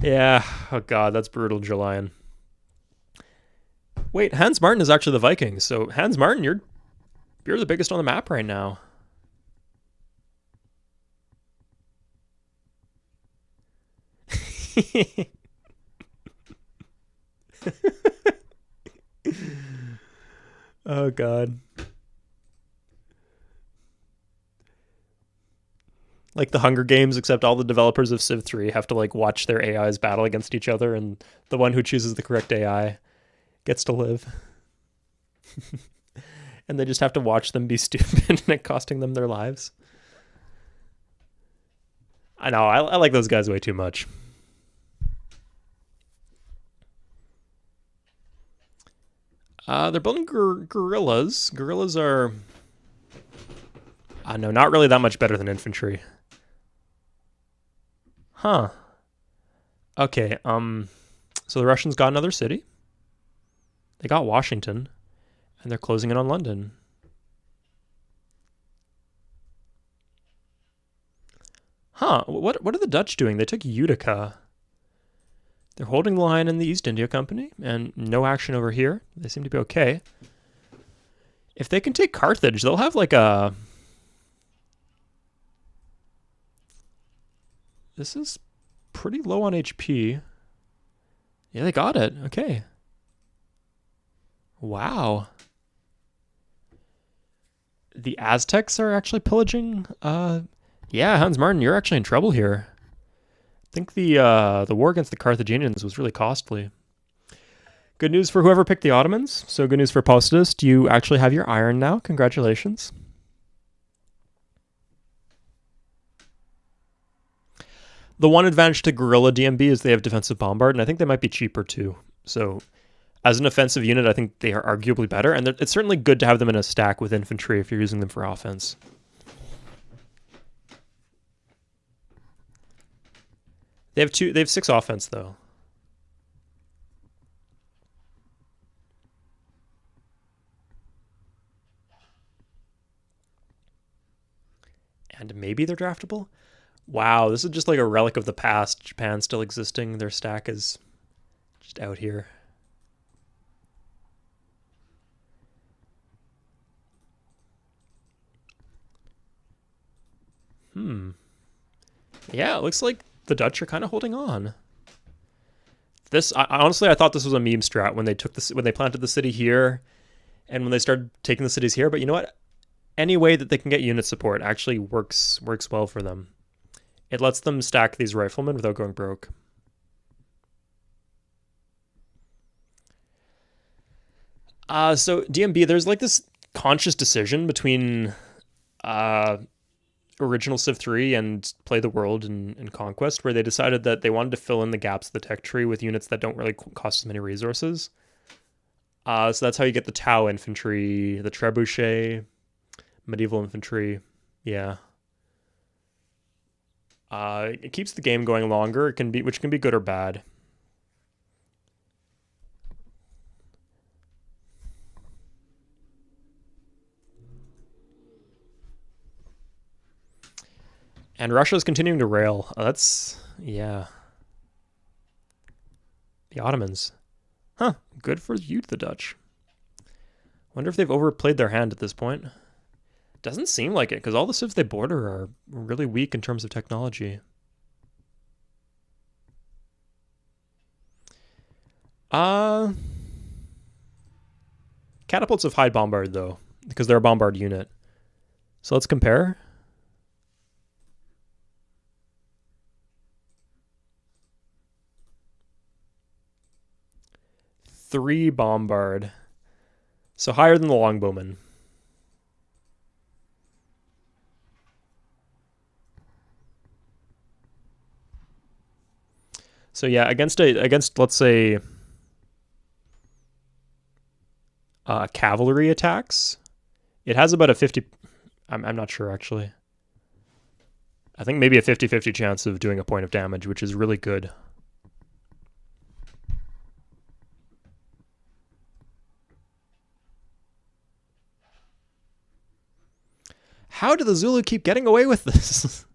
Yeah. Oh god, that's brutal, Julian. Wait, Hans Martin is actually the Vikings. So Hans Martin, you're the biggest on the map right now. Oh god. Like the Hunger Games, except all the developers of Civ 3 have to like watch their AIs battle against each other, and the one who chooses the correct AI gets to live. And they just have to watch them be stupid and it costing them their lives. I know, I like those guys way too much. They're building guerrillas. Guerrillas are... no, not really that much better than infantry. Huh. Okay, so the Russians got another city. They got Washington, and they're closing in on London. Huh, what are the Dutch doing? They took Utica. They're holding the line in the East India Company, and no action over here. They seem to be okay. If they can take Carthage, they'll have like a... This is pretty low on HP. Yeah, they got it. Okay. Wow. The Aztecs are actually pillaging. Yeah, Hans Martin, you're actually in trouble here. I think the war against the Carthaginians was really costly. Good news for whoever picked the Ottomans. So good news for Postist. You actually have your iron now. Congratulations. The one advantage to guerrilla DMB is they have defensive bombard, and I think they might be cheaper too. So as an offensive unit, I think they are arguably better, and it's certainly good to have them in a stack with infantry if you're using them for offense. They have 6 offense though. And maybe they're draftable? Wow, this is just like a relic of the past. Japan still existing. Their stack is just out here. Yeah, it looks like the Dutch are kind of holding on. Honestly, I thought this was a meme strat when they planted the city here, and when they started taking the cities here. But you know what? Any way that they can get unit support actually works well for them. It lets them stack these riflemen without going broke. So DMB, there's like this conscious decision between original Civ 3 and Play the World and Conquest, where they decided that they wanted to fill in the gaps of the tech tree with units that don't really cost as many resources. So that's how you get the Tau infantry, the trebuchet, medieval infantry. Yeah. It keeps the game going longer. Which can be good or bad. And Russia's continuing to rail. Yeah. The Ottomans. Huh, good for you, the Dutch. Wonder if they've overplayed their hand at this point. Doesn't seem like it, because all the civs they border are really weak in terms of technology. Catapults have high bombard, though, because they're a bombard unit. So let's compare. Three bombard. So higher than the longbowmen. So yeah, against let's say cavalry attacks, it has about a 50. I'm not sure actually. I think maybe a 50-50 chance of doing a point of damage, which is really good. How do the Zulu keep getting away with this?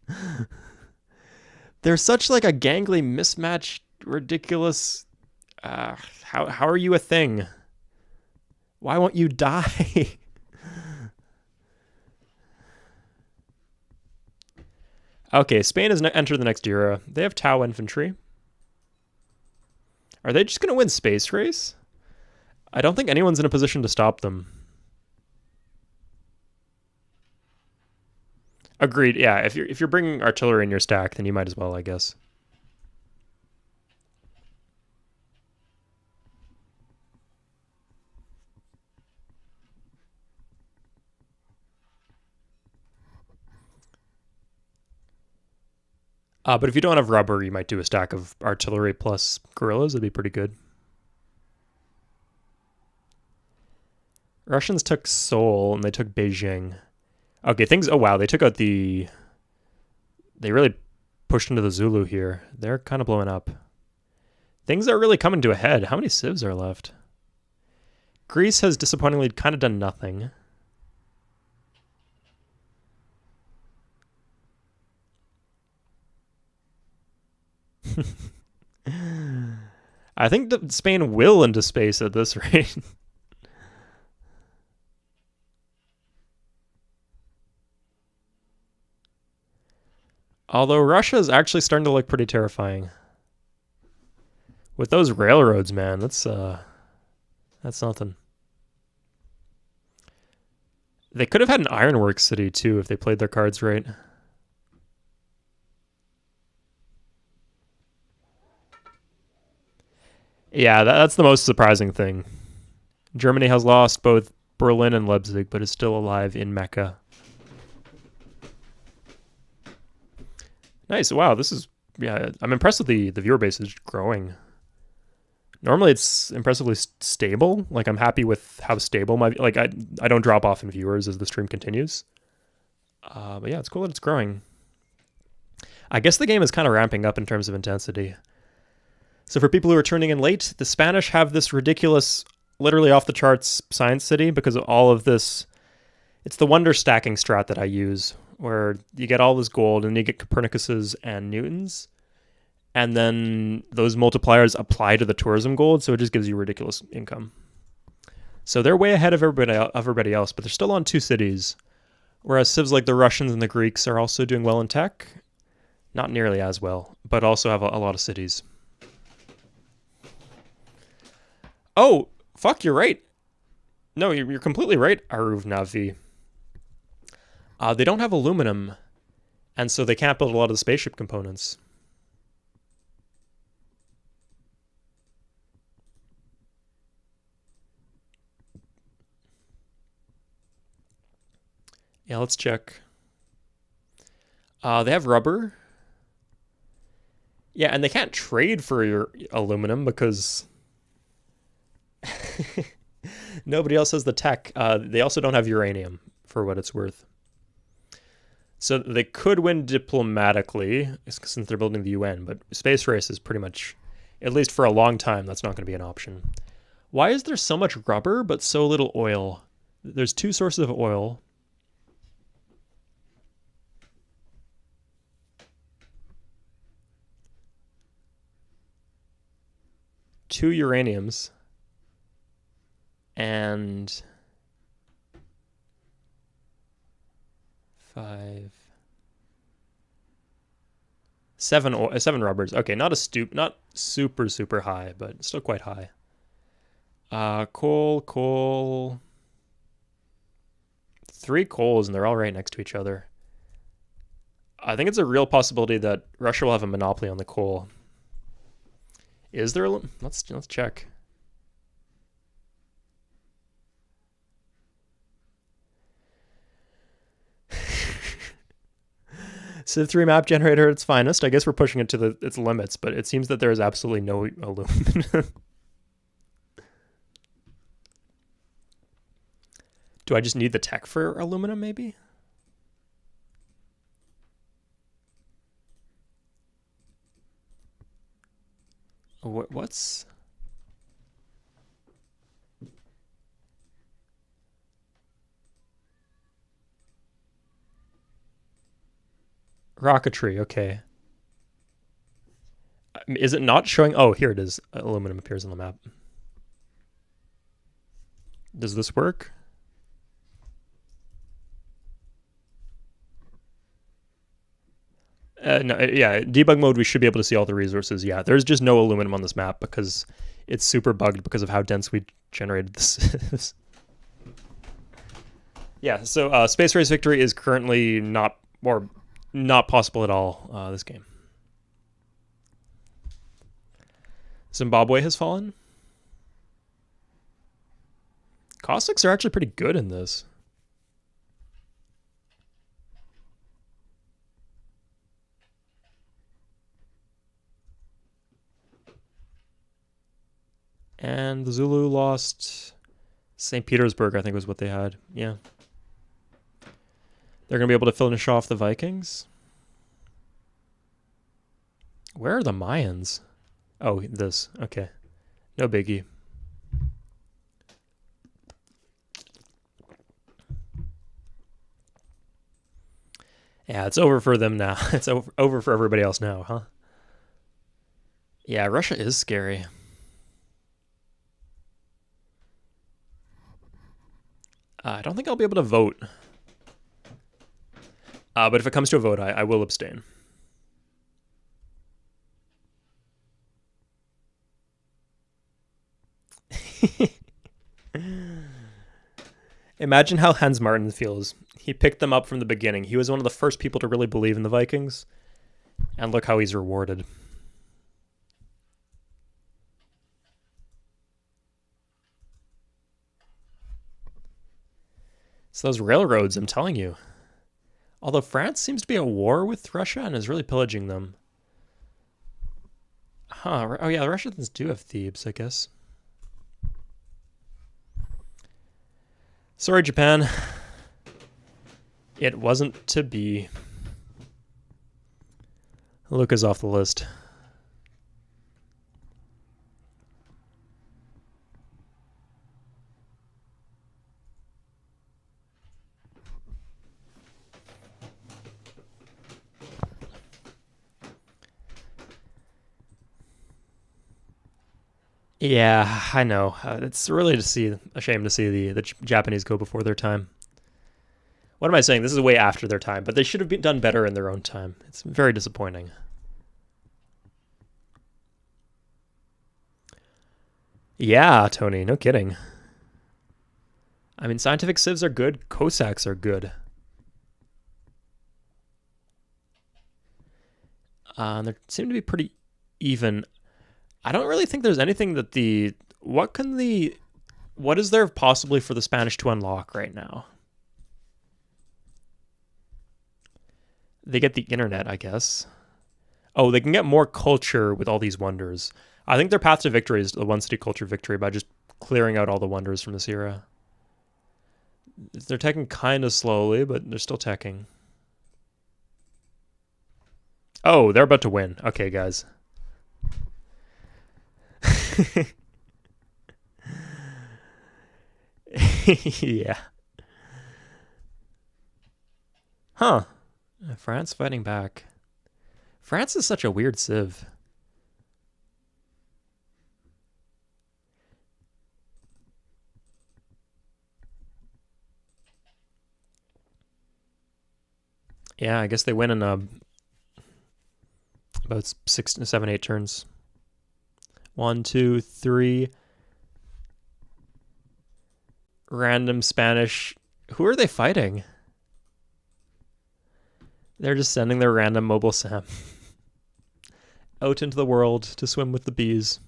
They're such like a gangly, mismatched, ridiculous. How are you a thing? Why won't you die? Okay, Spain has entered the next era. They have Tau infantry. Are they just going to win space race? I don't think anyone's in a position to stop them. Agreed. Yeah, if you're bringing artillery in your stack, then you might as well, I guess. But if you don't have rubber, you might do a stack of artillery plus guerrillas. That'd be pretty good. Russians took Seoul and they took Beijing. Okay, things. Oh wow, they took out the. They really pushed into the Zulu here. They're kind of blowing up. Things are really coming to a head. How many civs are left? Greece has disappointingly kind of done nothing. I think that Spain will into space at this rate. Although Russia is actually starting to look pretty terrifying. With those railroads, man, that's nothing. They could have had an ironworks city too if they played their cards right. Yeah, that's the most surprising thing. Germany has lost both Berlin and Leipzig, but is still alive in Mecca. Nice. Wow, this is... Yeah, I'm impressed with the viewer base is growing. Normally it's impressively stable. Like, I'm happy with how stable my... Like, I don't drop off in viewers as the stream continues. But yeah, it's cool that it's growing. I guess the game is kind of ramping up in terms of intensity. So for people who are tuning in late, the Spanish have this ridiculous, literally off-the-charts science city because of all of this. It's the wonder stacking strat that I use, where you get all this gold and you get Copernicuses and Newtons, and then those multipliers apply to the tourism gold, so it just gives you ridiculous income. So they're way ahead of everybody else, but they're still on 2 cities, Whereas civs like the Russians and the Greeks are also doing well in tech. Not nearly as well, but also have a lot of cities. Oh, fuck, you're right. No, you're completely right, Aruv Navi. They don't have aluminum, and so they can't build a lot of the spaceship components. Yeah, let's check. They have rubber. Yeah, and they can't trade for your aluminum because nobody else has the tech. They also don't have uranium, for what it's worth. So they could win diplomatically since they're building the UN, but space race is pretty much, at least for a long time, that's not going to be an option. Why is there so much rubber but so little oil? There's 2 sources of oil. Two uraniums. And 7 rubbers. Okay, not super high, but still quite high. Coal. 3 coals, and they're all right next to each other. I think it's a real possibility that Russia will have a monopoly on the coal. Is there? Let's check. Civ 3 map generator at its finest. I guess we're pushing it to its limits, but it seems that there is absolutely no aluminum. Do I just need the tech for aluminum, maybe? What's... Rocketry, okay. Is it not showing? Oh, here it is. Aluminum appears on the map. Does this work? No, yeah, debug mode, we should be able to see all the resources. Yeah, there's just no aluminum on this map because it's super bugged because of how dense we generated this. Yeah, so Space Race Victory is currently not possible at all this game. Zimbabwe has fallen. Caustics are actually pretty good in this. And the Zulu lost St. Petersburg, I think was what they had. Yeah. They're going to be able to finish off the Vikings. Where are the Mayans? Oh, this. Okay. No biggie. Yeah, it's over for them now. It's over for everybody else now, huh? Yeah, Russia is scary. I don't think I'll be able to vote. But if it comes to a vote, I will abstain. Imagine how Hans Martin feels. He picked them up from the beginning. He was one of the first people to really believe in the Vikings. And look how he's rewarded. So those railroads, I'm telling you. Although France seems to be at war with Russia and is really pillaging them. Huh. Oh yeah, the Russians do have Thebes, I guess. Sorry, Japan. It wasn't to be. Luca's off the list. Yeah, I know. It's really a shame to see the Japanese go before their time. What am I saying? This is way after their time, but they should have done better in their own time. It's very disappointing. Yeah, Tony, no kidding. I mean, scientific civs are good. Cossacks are good. They seem to be pretty even. I don't really think there's anything that the... What is there possibly for the Spanish to unlock right now? They get the internet, I guess. Oh, they can get more culture with all these wonders. I think their path to victory is the one city culture victory by just clearing out all the wonders from this era. They're teching kind of slowly, but they're still teching. Oh, they're about to win. Okay, guys. Yeah. Huh. France fighting back. France is such a weird civ. Yeah, I guess they win in about 6, 7, 8 turns. 1, 2, 3. Random Spanish. Who are they fighting? They're just sending their random mobile Sam out into the world to swim with the bees.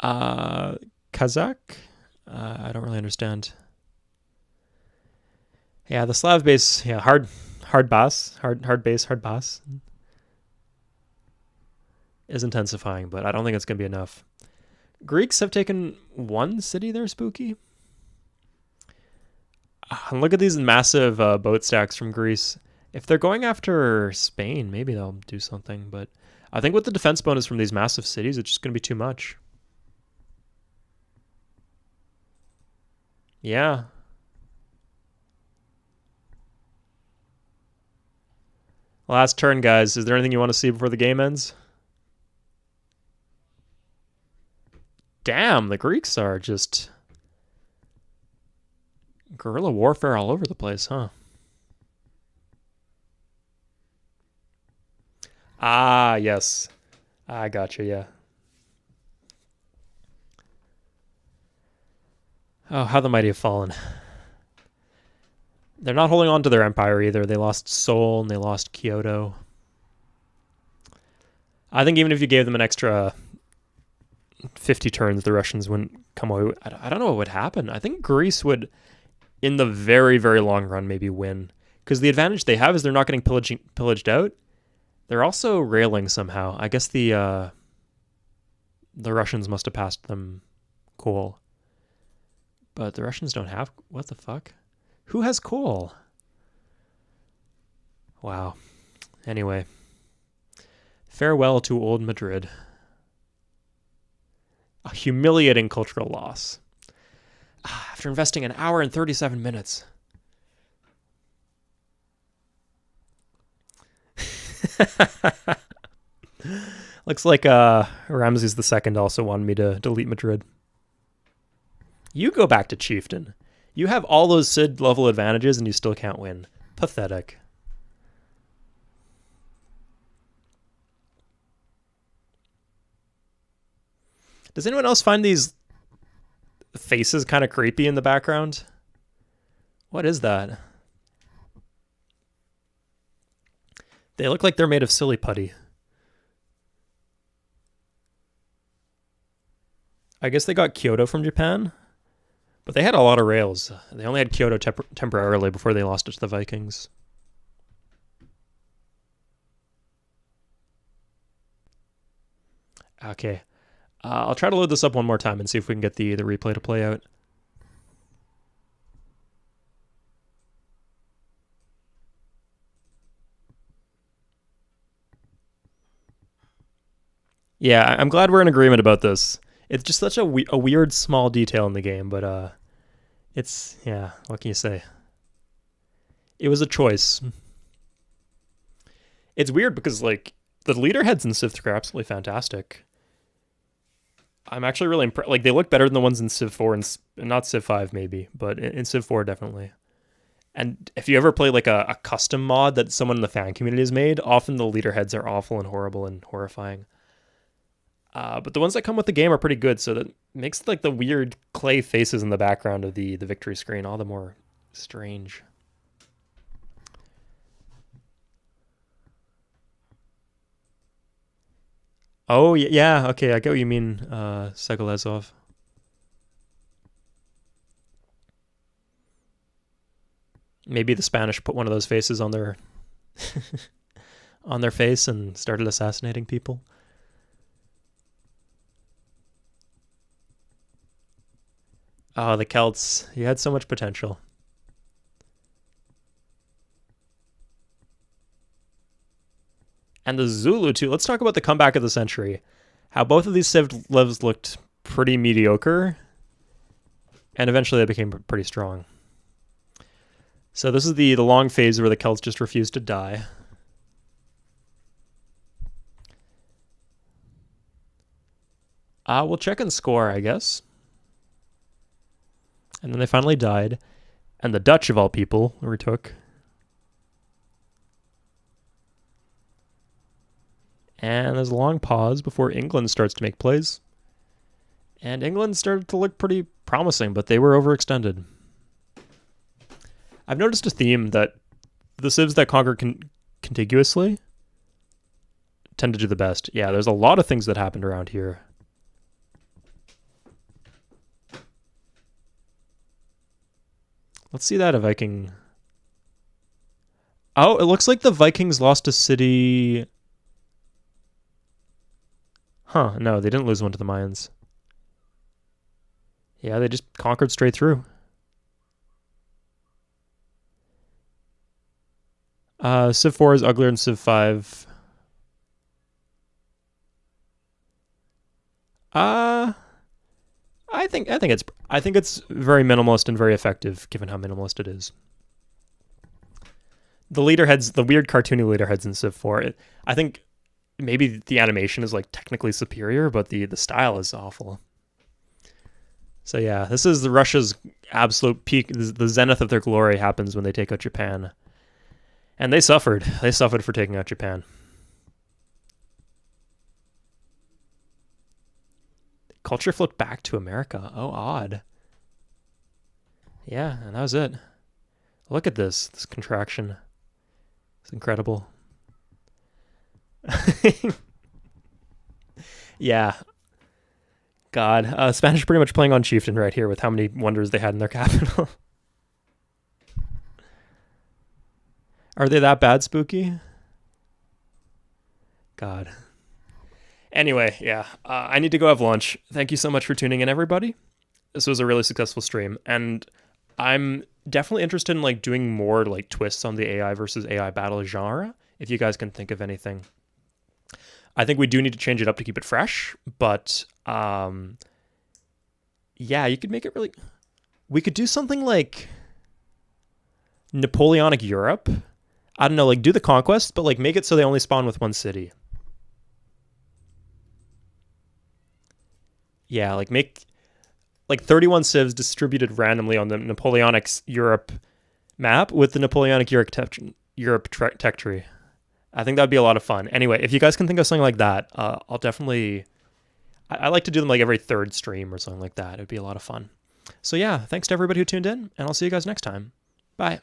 Kazakh? I don't really understand. Yeah, the Slav base, yeah, hard base, hard boss is intensifying, but I don't think it's going to be enough. Greeks have taken one city there, Spooky. And look at these massive boat stacks from Greece. If they're going after Spain, maybe they'll do something, but I think with the defense bonus from these massive cities, it's just going to be too much. Yeah. Last turn, guys. Is there anything you want to see before the game ends? Damn, the Greeks are just guerrilla warfare all over the place, huh? Ah, yes. I gotcha, yeah. Oh, how the mighty have fallen. They're not holding on to their empire either. They lost Seoul and they lost Kyoto. I think even if you gave them an extra 50 turns, the Russians wouldn't come away. I don't know what would happen. I think Greece would, in the very, very long run, maybe win. Because the advantage they have is they're not getting pillaged out. They're also railing somehow. I guess the Russians must have passed them coal. But the Russians don't have... What the fuck? Who has coal? Wow. Anyway. Farewell to old Madrid. A humiliating cultural loss. After investing an hour and 37 minutes. Looks like Ramses II also wanted me to delete Madrid. You go back to Chieftain. You have all those Cid level advantages and you still can't win. Pathetic. Does anyone else find these faces kind of creepy in the background? What is that? They look like they're made of silly putty. I guess they got Kyoto from Japan, but they had a lot of rails. They only had Kyoto temporarily before they lost it to the Vikings. Okay. I'll try to load this up one more time and see if we can get the replay to play out. Yeah, I'm glad we're in agreement about this. It's just such a weird small detail in the game, but it's, yeah, what can you say? It was a choice. It's weird because, like, the leader heads in Civ 3 are absolutely fantastic. I'm actually really impressed. Like, they look better than the ones in Civ 4 and not Civ 5 maybe, but in Civ 4 definitely. And if you ever play like a custom mod that someone in the fan community has made, often the leader heads are awful and horrible and horrifying. But the ones that come with the game are pretty good, so that makes like the weird clay faces in the background of the victory screen all the more strange. Oh yeah, okay, I get what you mean, Segolezov. Maybe the Spanish put one of those faces on their on their face and started assassinating people. Oh, the Celts. You had so much potential. And the Zulu, too. Let's talk about the comeback of the century. How both of these Civ lives looked pretty mediocre, and eventually they became pretty strong. So this is the long phase where the Celts just refused to die. We'll check and score, I guess. And then they finally died. And the Dutch, of all people, retook. And there's a long pause before England starts to make plays. And England started to look pretty promising, but they were overextended. I've noticed a theme that the civs that conquer contiguously tend to do the best. Yeah, there's a lot of things that happened around here. Let's see that a Viking. Oh, it looks like the Vikings lost a city. Huh, no, they didn't lose one to the Mayans. Yeah, they just conquered straight through. Civ 4 is uglier than Civ 5. I think it's very minimalist and very effective given how minimalist it is. The leader heads, the weird cartoony leader heads in Civ 4, I think maybe the animation is like technically superior, but the style is awful. So yeah, this is Russia's absolute peak. The zenith of their glory happens when they take out Japan. And they suffered. They suffered for taking out Japan. Culture flipped back to America. Oh, odd. Yeah, and that was it. Look at this contraction. It's incredible. Yeah. God. Spanish pretty much playing on Chieftain right here with how many wonders they had in their capital. Are they that bad, Spooky? God. Anyway, yeah, I need to go have lunch. Thank you so much for tuning in, everybody. This was a really successful stream, and I'm definitely interested in like doing more like twists on the AI versus AI battle genre. If you guys can think of anything, I think we do need to change it up to keep it fresh. But yeah, you could make it really. We could do something like Napoleonic Europe. I don't know, like do the conquest, but like make it so they only spawn with one city. Yeah, like make like 31 civs distributed randomly on the Napoleonic Europe map with the Napoleonic Europe tech tree. I think that'd be a lot of fun. Anyway, if you guys can think of something like that, I'll definitely. I like to do them like every third stream or something like that. It'd be a lot of fun. So yeah, thanks to everybody who tuned in, and I'll see you guys next time. Bye.